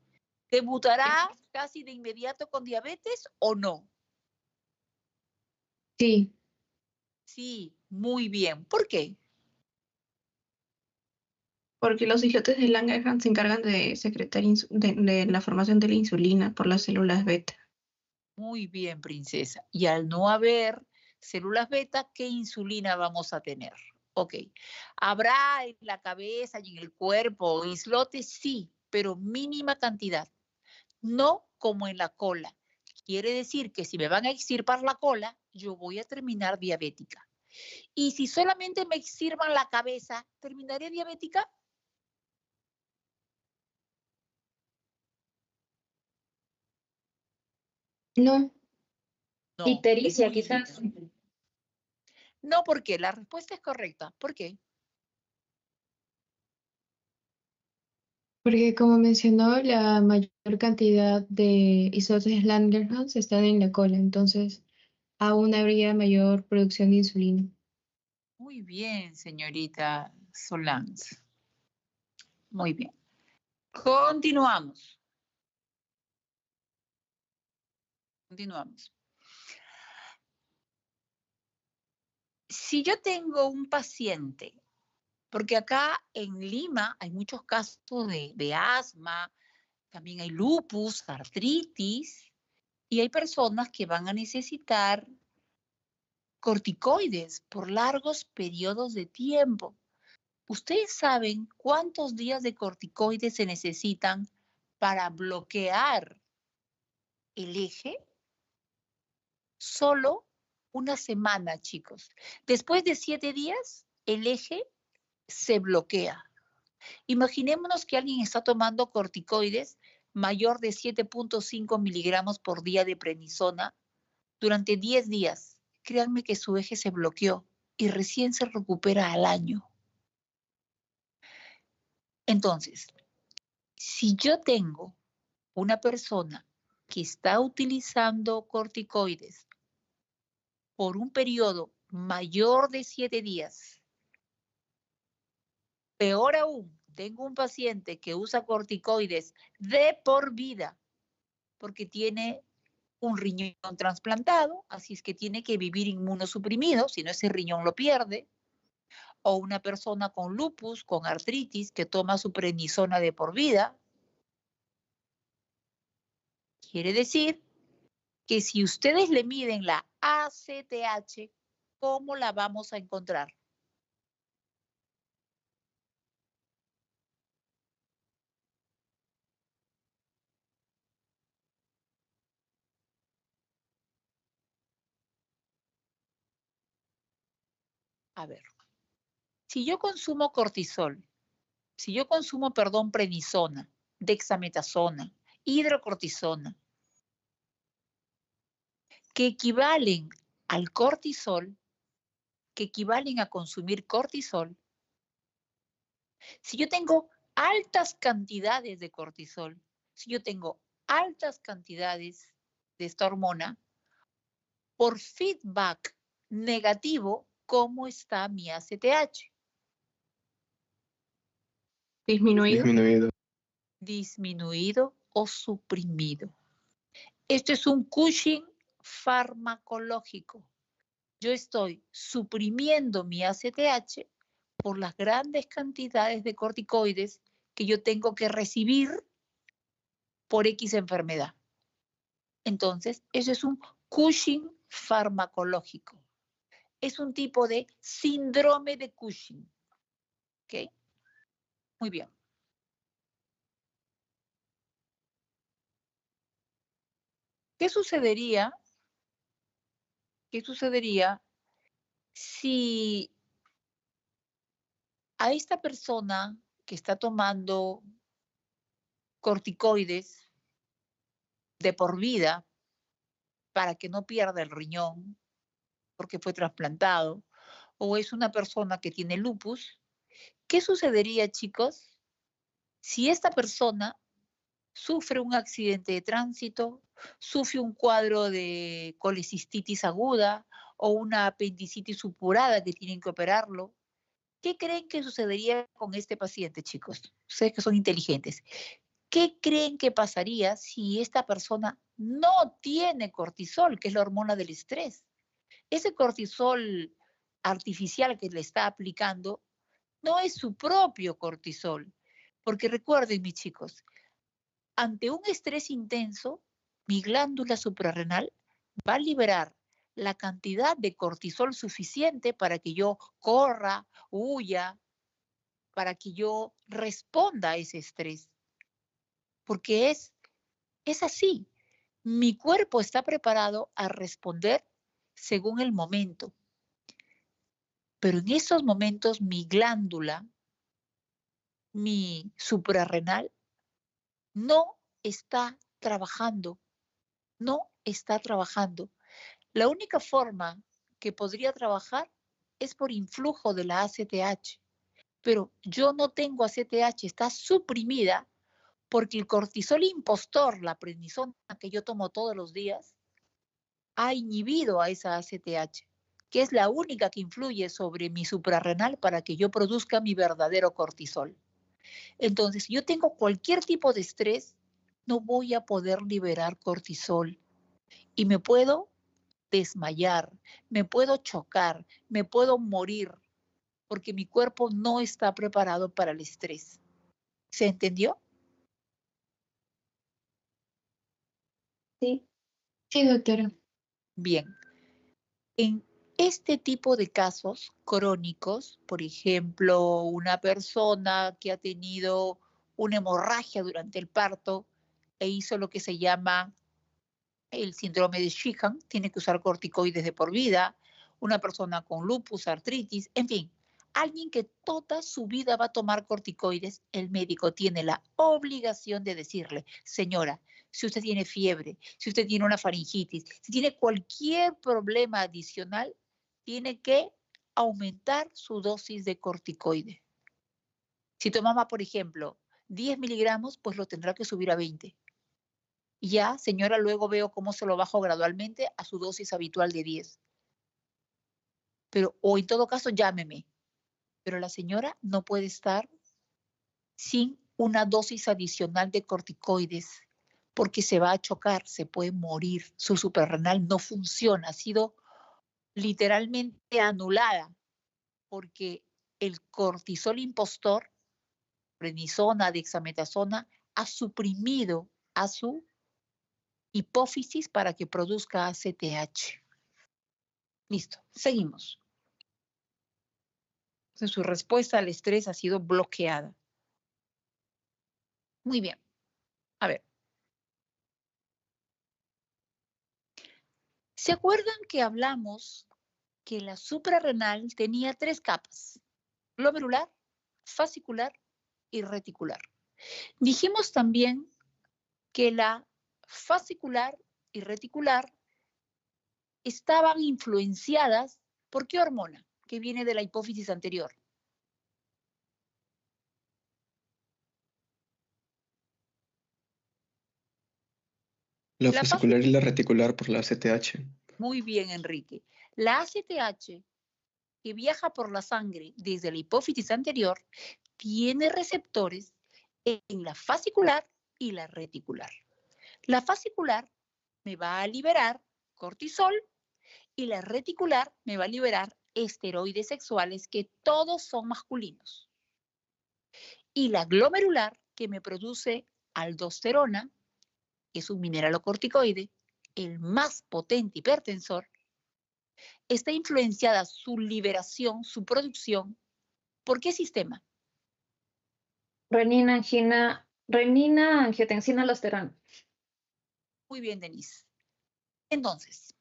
¿Debutará casi de inmediato con diabetes o no? Sí, Sí, muy bien. ¿Por qué? Porque los islotes de Langerhans se encargan de secretar de la formación de la insulina por las células beta. Muy bien, princesa. Y al no haber células beta, ¿qué insulina vamos a tener? Ok. ¿Habrá en la cabeza y en el cuerpo islotes? Sí, pero mínima cantidad. No como en la cola. Quiere decir que si me van a extirpar la cola, yo voy a terminar diabética. Y si solamente me extirpan la cabeza, ¿terminaré diabética? no, No. Ictericia, Muy quizás. bien. No, ¿por qué? La respuesta es correcta. ¿Por qué? Porque como mencionó, la mayor cantidad de isótopos Langerhans están en la cola, entonces aún habría mayor producción de insulina. Muy bien, señorita Solans. Muy bien. Continuamos. Continuamos. Si yo tengo un paciente, porque acá en Lima hay muchos casos de asma, también hay lupus, artritis, y hay personas que van a necesitar corticoides por largos periodos de tiempo. ¿Ustedes saben cuántos días de corticoides se necesitan para bloquear el eje? Solo una semana, chicos. Después de 7 días, el eje se bloquea. Imaginémonos que alguien está tomando corticoides mayor de 7.5 miligramos por día de prednisona durante 10 días. Créanme que su eje se bloqueó y recién se recupera al año. Entonces, si yo tengo una persona que está utilizando corticoides por un periodo mayor de 7 días, peor aún, tengo un paciente que usa corticoides de por vida porque tiene un riñón trasplantado, así es que tiene que vivir inmunosuprimido, si no ese riñón lo pierde, o una persona con lupus, con artritis, que toma su prednisona de por vida. Quiere decir que si ustedes le miden la ACTH, ¿cómo la vamos a encontrar? A ver, si yo consumo cortisol, si yo consumo, perdón, prednisona, dexametasona, hidrocortisona, que equivalen al cortisol, que equivalen a consumir cortisol, si yo tengo altas cantidades de cortisol, si yo tengo altas cantidades de esta hormona, por feedback negativo, ¿cómo está mi ACTH? Disminuido. Disminuido. Disminuido o suprimido. Esto es un Cushing farmacológico. Yo estoy suprimiendo mi ACTH por las grandes cantidades de corticoides que yo tengo que recibir por X enfermedad. Entonces, eso es un Cushing farmacológico. Es un tipo de síndrome de Cushing. ¿Ok? Muy bien. ¿Qué sucedería? ¿Qué sucedería si a esta persona que está tomando corticoides de por vida para que no pierda el riñón porque fue trasplantado, o es una persona que tiene lupus, ¿qué sucedería, chicos, si esta persona sufre un accidente de tránsito, sufre un cuadro de colecistitis aguda o una apendicitis supurada que tienen que operarlo? ¿Qué creen que sucedería con este paciente, chicos? Ustedes que son inteligentes. ¿Qué creen que pasaría si esta persona no tiene cortisol, que es la hormona del estrés? Ese cortisol artificial que le está aplicando no es su propio cortisol. Porque recuerden, mis chicos, ante un estrés intenso, mi glándula suprarrenal va a liberar la cantidad de cortisol suficiente para que yo corra, huya, para que yo responda a ese estrés. Porque es así. Mi cuerpo está preparado a responder según el momento. Pero en esos momentos mi glándula, mi suprarrenal, no está trabajando. No está trabajando. La única forma que podría trabajar es por influjo de la ACTH. Pero yo no tengo ACTH, está suprimida Porque el cortisol impostor, la prednisona que yo tomo todos los días, ha inhibido a esa ACTH, que es la única que influye sobre mi suprarrenal para que yo produzca mi verdadero cortisol. Entonces, si yo tengo cualquier tipo de estrés, no voy a poder liberar cortisol y me puedo desmayar, me puedo chocar, me puedo morir, porque mi cuerpo no está preparado para el estrés. ¿Se entendió? Sí. Sí, doctora. Bien. En este tipo de casos crónicos, por ejemplo, una persona que ha tenido una hemorragia durante el parto e hizo lo que se llama el síndrome de Sheehan, tiene que usar corticoides de por vida, una persona con lupus, artritis, en fin, alguien que toda su vida va a tomar corticoides, el médico tiene la obligación de decirle, señora, si usted tiene fiebre, si usted tiene una faringitis, si tiene cualquier problema adicional, tiene que aumentar su dosis de corticoide. Si tomaba, por ejemplo, 10 miligramos, pues lo tendrá que subir a 20. Y ya, señora, luego veo cómo se lo bajo gradualmente a su dosis habitual de 10. Pero, o en todo caso, llámeme. Pero la señora no puede estar sin una dosis adicional de corticoides porque se va a chocar, se puede morir. Su suprarrenal no funciona, ha sido literalmente anulada porque el cortisol impostor, prednisona, dexametasona, ha suprimido a su hipófisis para que produzca ACTH. Listo, seguimos. Entonces, su respuesta al estrés ha sido bloqueada. Muy bien. A ver. ¿Se acuerdan que hablamos que la suprarrenal tenía 3 capas? Glomerular, fascicular y reticular. Dijimos también que la fascicular y reticular estaban influenciadas por qué hormona que viene de la hipófisis anterior. La fascicular y la reticular por la ACTH. Muy bien, Enrique. La ACTH, que viaja por la sangre desde la hipófisis anterior, tiene receptores en la fascicular y la reticular. La fascicular me va a liberar cortisol y la reticular me va a liberar esteroides sexuales que todos son masculinos. Y la glomerular que me produce aldosterona, que es un mineralocorticoide, el más potente hipertensor, está influenciada su liberación, su producción, ¿por qué sistema? Renina, angiotensina, aldosterona. Muy bien, Denise. Entonces,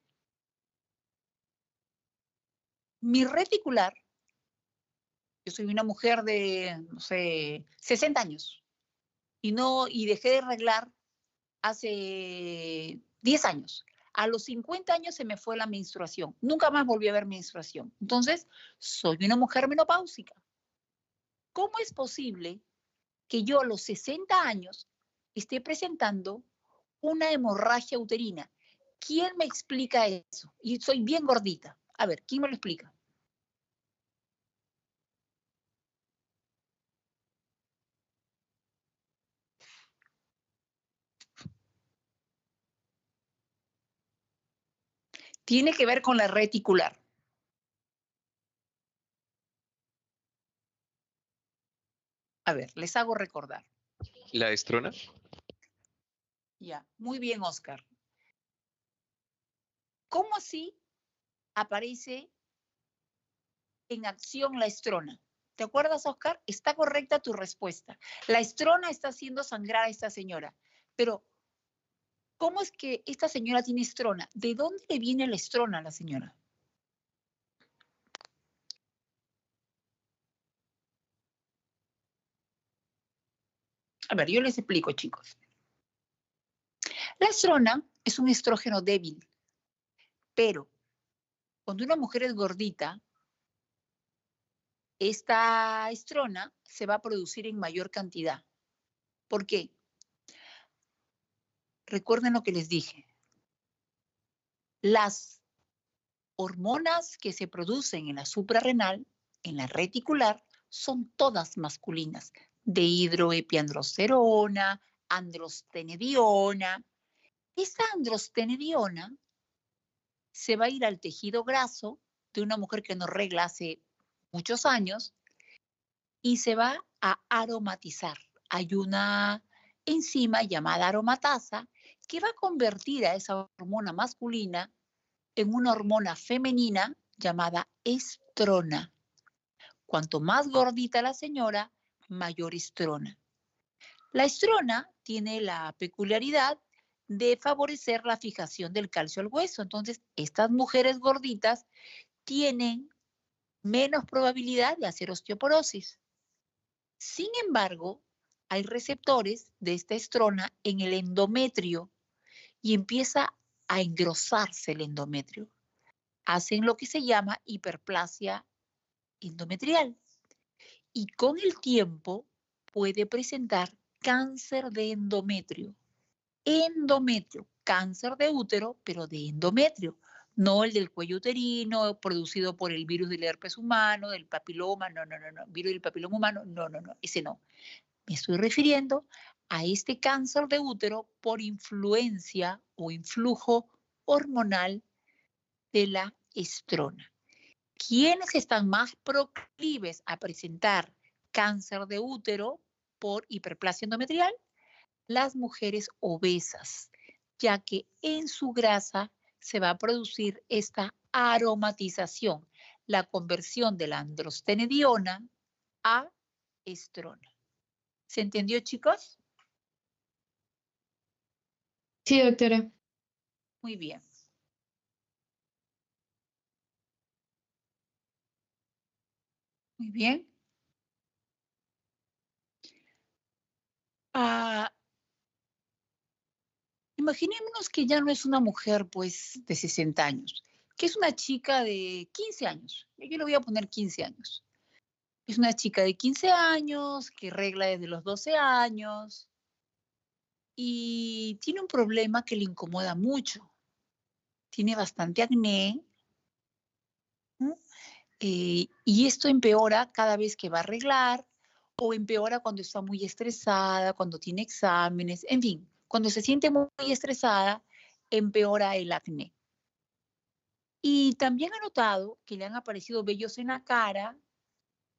mi reticular, yo soy una mujer de, no sé, 60 años y dejé de arreglar hace 10 años. A los 50 años se me fue la menstruación. Nunca más volví a ver menstruación. Entonces, soy una mujer menopáusica. ¿Cómo es posible que yo a los 60 años esté presentando una hemorragia uterina? ¿Quién me explica eso? Y soy bien gordita. A ver, ¿quién me lo explica? Tiene que ver con la reticular. A ver, les hago recordar. ¿La estrona? Ya, muy bien, Oscar. ¿Cómo así aparece en acción la estrona? ¿Te acuerdas, Oscar? Está correcta tu respuesta. La estrona está haciendo sangrar a esta señora. Pero, ¿cómo es que esta señora tiene estrona? ¿De dónde le viene la estrona a la señora? A ver, yo les explico, chicos. La estrona es un estrógeno débil, pero cuando una mujer es gordita, esta estrona se va a producir en mayor cantidad. ¿Por qué? recuerden lo que les dije. Las hormonas que se producen en la suprarrenal, en la reticular, son todas masculinas. Dehidroepiandrosterona, androstenediona. Esta androstenediona se va a ir al tejido graso de una mujer que no regla hace muchos años y se va a aromatizar. Hay una enzima llamada aromatasa que va a convertir a esa hormona masculina en una hormona femenina llamada estrona. Cuanto más gordita la señora, mayor estrona. La estrona tiene la peculiaridad de favorecer la fijación del calcio al hueso. Entonces, estas mujeres gorditas tienen menos probabilidad de hacer osteoporosis. Sin embargo, hay receptores de esta estrona en el endometrio y empieza a engrosarse el endometrio. Hacen lo que se llama hiperplasia endometrial y con el tiempo puede presentar cáncer de endometrio. Endometrio, cáncer de útero, pero de endometrio, no el del cuello uterino producido por el virus del herpes humano, del papiloma, no, virus del papiloma humano, no, ese no. Me estoy refiriendo a este cáncer de útero por influencia o influjo hormonal de la estrona. ¿Quiénes están más proclives a presentar cáncer de útero por hiperplasia endometrial? Las mujeres obesas, ya que en su grasa se va a producir esta aromatización, la conversión de la androstenediona a estrona. ¿Se entendió, chicos? Sí, doctora. Muy bien. Muy bien. Imaginémonos que ya no es una mujer, pues, de 60 años, que es una chica de 15 años. Yo le voy a poner 15 años. Es una chica de 15 años que regla desde los 12 años y tiene un problema que le incomoda mucho. Tiene bastante acné, ¿no? Y esto empeora cada vez que va a arreglar o empeora cuando está muy estresada, cuando tiene exámenes, en fin, cuando se siente muy estresada, empeora el acné. Y también ha notado que le han aparecido vellos en la cara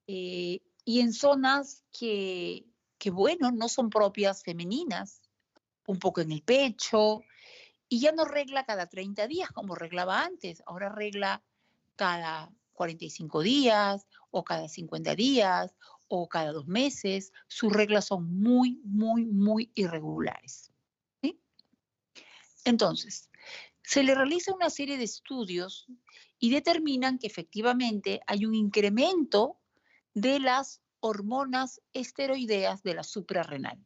y en zonas que, bueno, no son propias femeninas, un poco en el pecho, y ya no regla cada 30 días como reglaba antes, ahora regla cada 45 días o cada 50 días o cada 2 meses. Sus reglas son muy, muy, muy irregulares. ¿Sí? Entonces, se le realiza una serie de estudios y determinan que efectivamente hay un incremento de las hormonas esteroideas de la suprarrenal.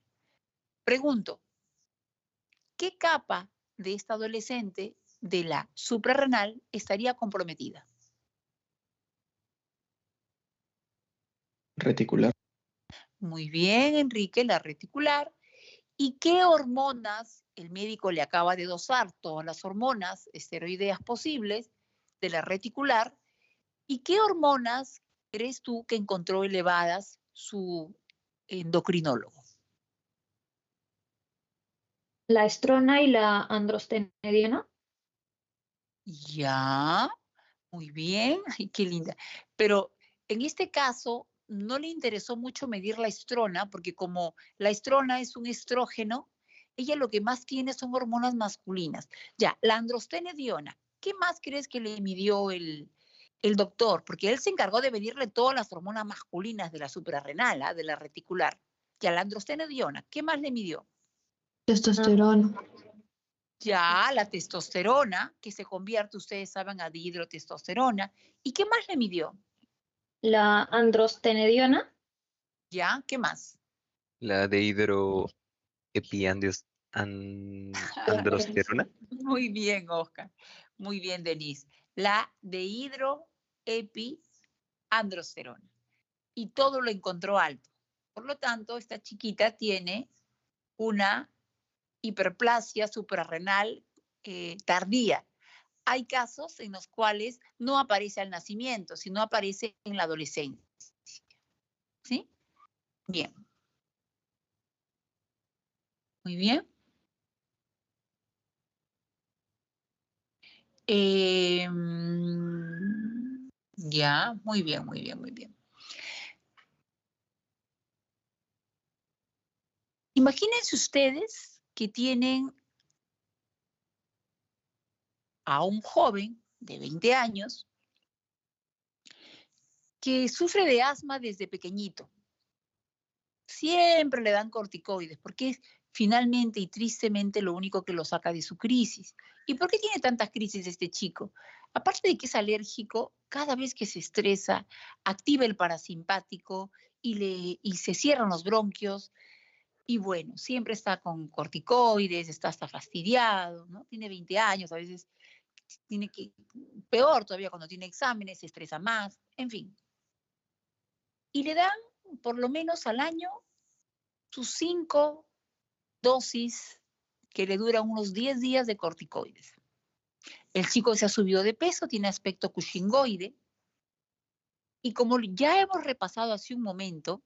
Pregunto, ¿qué capa de esta adolescente de la suprarrenal estaría comprometida? Reticular. Muy bien, Enrique, la reticular. ¿Y qué hormonas el médico le acaba de dosar? Todas las hormonas esteroideas posibles de la reticular. ¿Y qué hormonas crees tú que encontró elevadas su endocrinólogo? La estrona y la androstenediona. Ya, muy bien, ay, qué linda. Pero en este caso no le interesó mucho medir la estrona, porque como la estrona es un estrógeno, ella lo que más tiene son hormonas masculinas. Ya, la androstenediona, ¿qué más crees que le midió el doctor? Porque él se encargó de medirle todas las hormonas masculinas de la suprarrenal, de la reticular. Ya, la androstenediona, ¿qué más le midió? Testosterona. Ya, la testosterona, que se convierte, ustedes saben, a dihidrotestosterona. ¿Y qué más le midió? La androstenediona. ¿Ya? ¿Qué más? La androsterona. Muy bien, Oscar. Muy bien, Denise. La dehidroepiandrosterona. Y todo lo encontró alto. Por lo tanto, esta chiquita tiene una hiperplasia suprarrenal tardía. Hay casos en los cuales no aparece al nacimiento, sino aparece en la adolescencia. ¿Sí? Bien. Muy bien. Ya, muy bien, muy bien, muy bien. Imagínense ustedes que tienen a un joven de 20 años que sufre de asma desde pequeñito. Siempre le dan corticoides porque es finalmente y tristemente lo único que lo saca de su crisis. ¿Y por qué tiene tantas crisis este chico? Aparte de que es alérgico, cada vez que se estresa, activa el parasimpático y se cierran los bronquios. Y bueno, siempre está con corticoides, está hasta fastidiado, ¿no? Tiene 20 años, a veces tiene que, peor todavía cuando tiene exámenes, se estresa más, en fin. Y le dan por lo menos al año sus 5 dosis que le duran unos 10 días de corticoides. El chico se ha subido de peso, tiene aspecto cushingoide, y como ya hemos repasado hace un momento,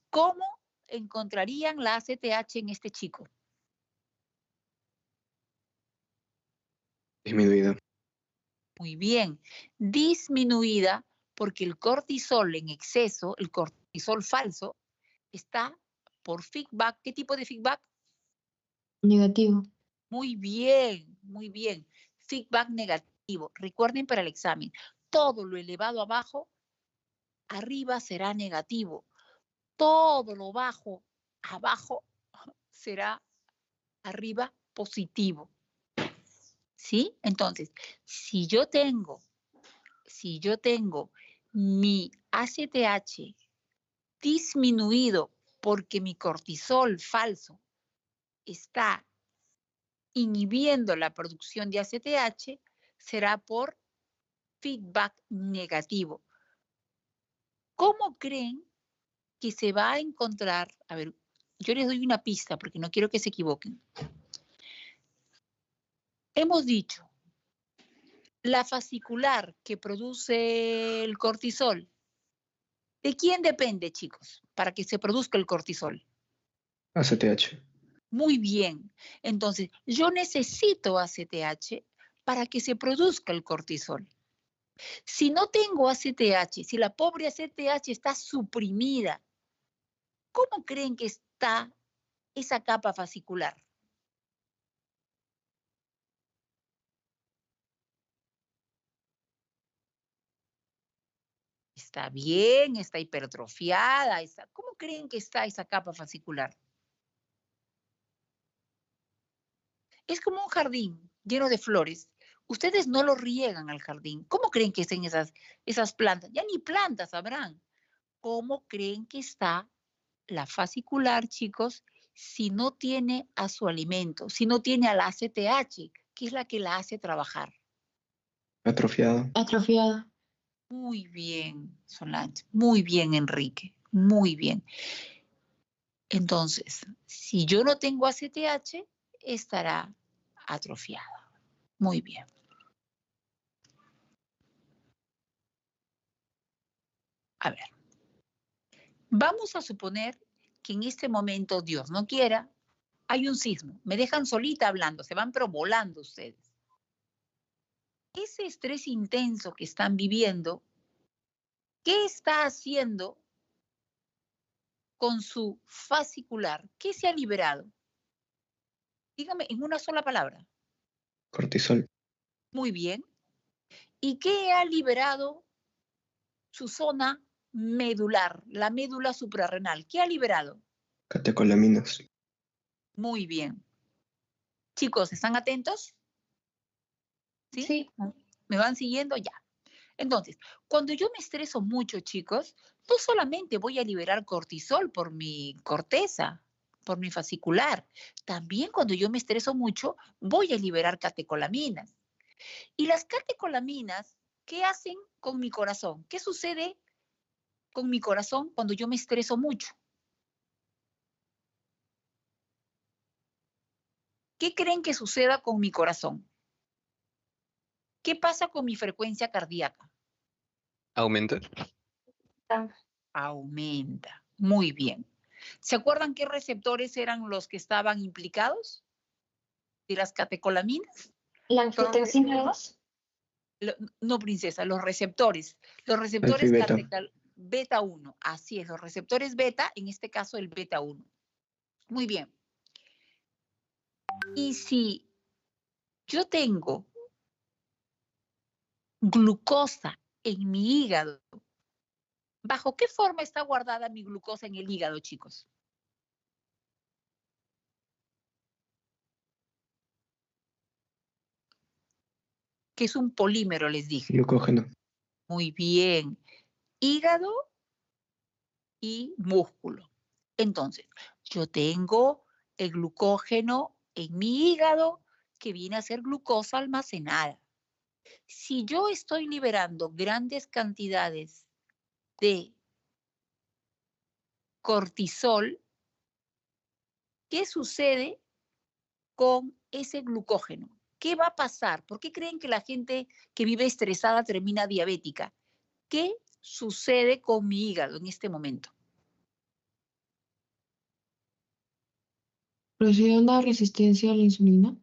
¿cómo encontrarían la ACTH en este chico? Disminuida. Muy bien, disminuida porque el cortisol en exceso, el cortisol falso, está por feedback. ¿Qué tipo de feedback? Negativo. Muy bien, muy bien. Feedback negativo. Recuerden para el examen, todo lo elevado abajo, arriba será negativo. Todo lo bajo, abajo será arriba positivo. ¿Sí? Entonces, si yo tengo mi ACTH disminuido porque mi cortisol falso está inhibiendo la producción de ACTH, será por feedback negativo. ¿Cómo creen que se va a encontrar? A ver, yo les doy una pista porque no quiero que se equivoquen. Hemos dicho, la fascicular que produce el cortisol, ¿de quién depende, chicos, para que se produzca el cortisol? ACTH. Muy bien. Entonces, yo necesito ACTH para que se produzca el cortisol. Si no tengo ACTH, si la pobre ACTH está suprimida, ¿cómo creen que está esa capa fascicular? Está bien, está hipertrofiada. ¿Cómo creen que está esa capa fascicular? Es como un jardín lleno de flores. Ustedes no lo riegan al jardín. ¿Cómo creen que estén esas plantas? Ya ni plantas habrán. ¿Cómo creen que está la fascicular, chicos, si no tiene a su alimento, si no tiene a la ACTH, que es la que la hace trabajar? Atrofiada. Atrofiada. Muy bien, Solange. Muy bien, Enrique. Muy bien. Entonces, si yo no tengo ACTH, estará atrofiada. Muy bien. A ver. Vamos a suponer que en este momento, Dios no quiera, hay un sismo. Me dejan solita hablando, se van pero volando ustedes. Ese estrés intenso que están viviendo, ¿qué está haciendo con su fascicular? ¿Qué se ha liberado? Dígame en una sola palabra. Cortisol. Muy bien. ¿Y qué ha liberado su zona medular, la médula suprarrenal? ¿Qué ha liberado? Catecolaminas. Muy bien. Chicos, ¿están atentos? ¿Sí? Sí. ¿Me van siguiendo? Ya. Entonces, cuando yo me estreso mucho, chicos, no solamente voy a liberar cortisol por mi corteza, por mi fascicular, también cuando yo me estreso mucho, voy a liberar catecolaminas. Y las catecolaminas, ¿qué hacen con mi corazón? ¿Qué sucede con mi corazón cuando yo me estreso mucho? ¿Qué creen que suceda con mi corazón? ¿Qué pasa con mi frecuencia cardíaca? Aumenta. Aumenta. Muy bien. ¿Se acuerdan qué receptores eran los que estaban implicados? ¿De las catecolaminas? La angiotensina 2. No, princesa, los receptores. Los Alfa y receptores beta. beta 1. Así es, los receptores beta, en este caso el beta 1. Muy bien. Y si yo tengo glucosa en mi hígado, ¿bajo qué forma está guardada mi glucosa en el hígado, chicos? Que es un polímero, les dije. Glucógeno. Muy bien. Hígado y músculo. Entonces, yo tengo el glucógeno en mi hígado que viene a ser glucosa almacenada. Si yo estoy liberando grandes cantidades de cortisol, ¿qué sucede con ese glucógeno? ¿Qué va a pasar? ¿Por qué creen que la gente que vive estresada termina diabética? ¿Qué sucede con mi hígado en este momento? ¿Produce una resistencia a la insulina?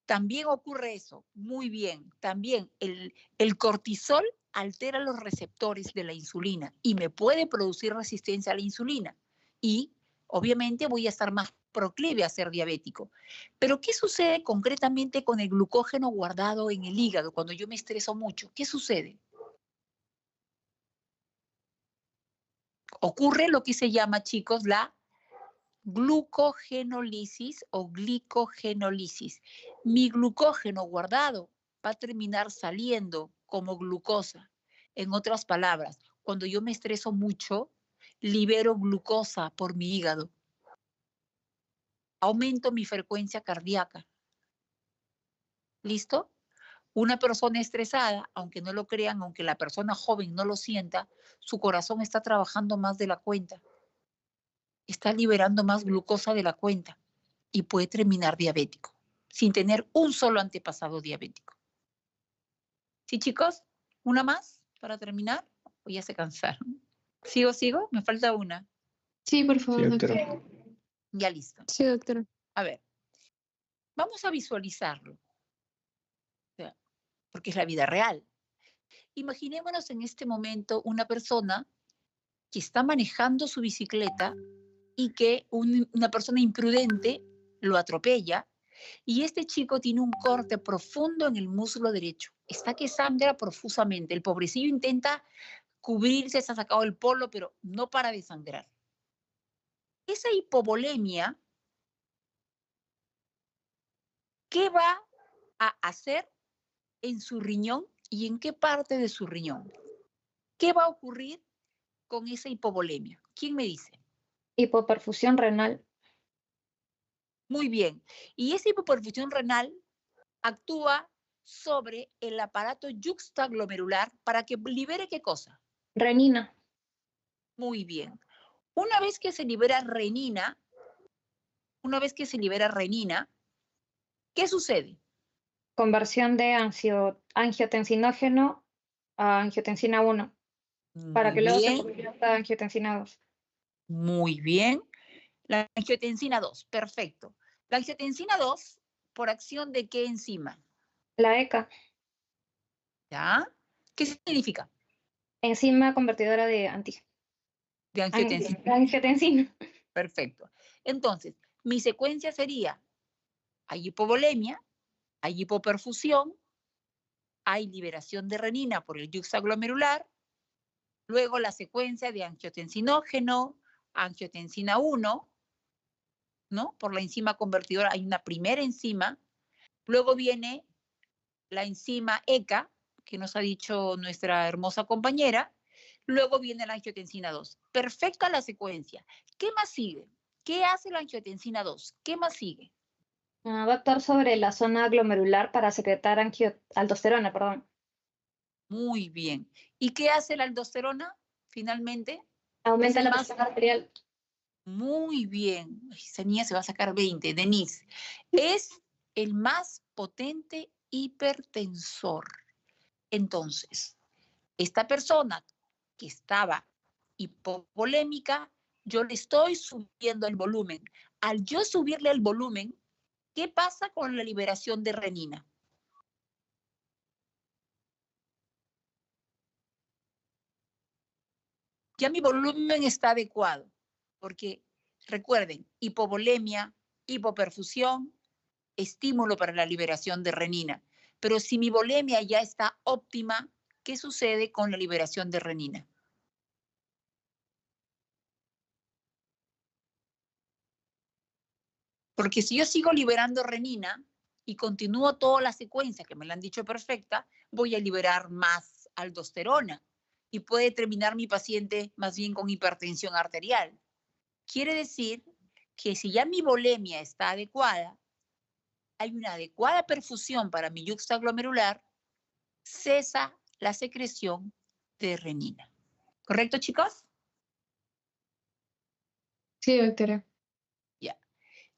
También ocurre eso, muy bien. También el cortisol altera los receptores de la insulina y me puede producir resistencia a la insulina. Y obviamente voy a estar más proclive a ser diabético. Pero ¿qué sucede concretamente con el glucógeno guardado en el hígado cuando yo me estreso mucho? ¿Qué sucede? Ocurre lo que se llama, chicos, la glucogenólisis o glicogenólisis. Mi glucógeno guardado va a terminar saliendo como glucosa. En otras palabras, cuando yo me estreso mucho, libero glucosa por mi hígado. Aumento mi frecuencia cardíaca. ¿Listo? Una persona estresada, aunque no lo crean, aunque la persona joven no lo sienta, su corazón está trabajando más de la cuenta. Está liberando más glucosa de la cuenta y puede terminar diabético, sin tener un solo antepasado diabético. ¿Sí, chicos? ¿Una más para terminar? ¿O ya se cansaron? ¿Sigo? Me falta una. Sí, por Sí, favor, doctora. doctora. Ya listo. Sí, doctora. A ver, vamos a visualizarlo, porque es la vida real. Imaginémonos en este momento una persona que está manejando su bicicleta y que una persona imprudente lo atropella y este chico tiene un corte profundo en el muslo derecho. Está que sangra profusamente. El pobrecillo intenta cubrirse, se ha sacado el polo, pero no para de sangrar. Esa hipovolemia, ¿qué va a hacer en su riñón y en qué parte de su riñón? ¿Qué va a ocurrir con esa hipovolemia? ¿Quién me dice? Hipoperfusión renal. Muy bien. Y esa hipoperfusión renal actúa sobre el aparato yuxtaglomerular para que libere ¿qué cosa? Renina. Muy bien. Una vez que se libera renina, ¿qué sucede? Conversión de angiotensinógeno a angiotensina 1. Para Muy que luego se bien, convierta a angiotensina 2. muy bien. La angiotensina 2, perfecto. La angiotensina 2, ¿por acción de qué enzima? La ECA. ¿Ya? ¿Qué significa? Enzima convertidora de De angiotensina. angiotensina. Perfecto. Entonces, mi secuencia sería, hay hipovolemia, hay hipoperfusión, hay liberación de renina por el yuxtaglomerular, luego la secuencia de angiotensinógeno, angiotensina 1, ¿no? Por la enzima convertidora hay una primera enzima, luego viene la enzima ECA, que nos ha dicho nuestra hermosa compañera, luego viene la angiotensina 2. Perfecta la secuencia. ¿Qué más sigue? ¿Qué hace la angiotensina 2? ¿Qué más sigue? Va a actuar sobre la zona glomerular para secretar aldosterona, perdón. Muy bien. ¿Y qué hace la aldosterona finalmente? Aumenta Es el la más presión arterial. Muy bien. Esa niña se va a sacar 20. Denise, es el más potente hipertensor. Entonces, esta persona que estaba hipovolémica, yo le estoy subiendo el volumen. Al yo subirle el volumen, ¿qué pasa con la liberación de renina? Ya mi volumen está adecuado, porque recuerden, hipovolemia, hipoperfusión, estímulo para la liberación de renina. Pero si mi volemia ya está óptima, ¿qué sucede con la liberación de renina? Porque si yo sigo liberando renina y continúo toda la secuencia que me la han dicho perfecta, voy a liberar más aldosterona y puede terminar mi paciente más bien con hipertensión arterial. Quiere decir que si ya mi volemia está adecuada, hay una adecuada perfusión para mi yuxtaglomerular, cesa la secreción de renina. ¿Correcto, chicos? Sí, doctora. Ya.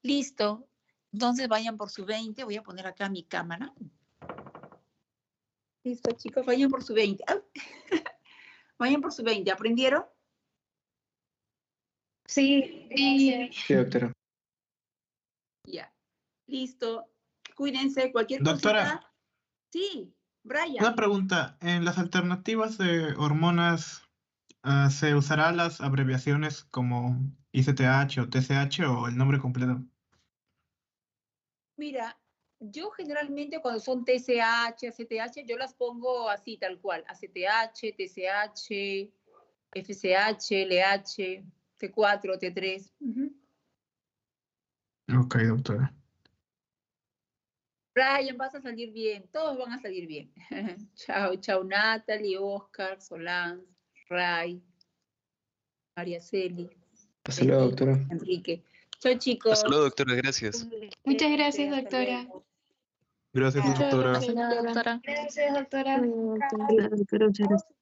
Listo. Entonces vayan por su 20. Voy a poner acá mi cámara. Listo, chicos, vayan por su 20. Vayan por su 20. ¿Aprendieron? Sí, gracias. Sí, doctora. Ya. Listo. Cuídense. Cualquier Doctora. cosita. Sí, Brian. Una pregunta, en las alternativas de hormonas, ¿se usará las abreviaciones como ICTH o TSH o el nombre completo? Mira, yo generalmente cuando son TSH, ACTH, yo las pongo así, tal cual. ACTH, TSH, FSH, LH, T4, T3. Ok, doctora. Brian, vas a salir bien. Todos van a salir bien. Chao, chao, Natalie, Oscar, Solange, Ray, María Celi, Hasta luego, doctora. Enrique. Chao, chicos. Hasta luego, doctora, gracias. Muchas gracias, Hasta doctora. luego. Gracias, Muchas doctora. Gracias, doctora. Gracias, doctora. Muchas gracias.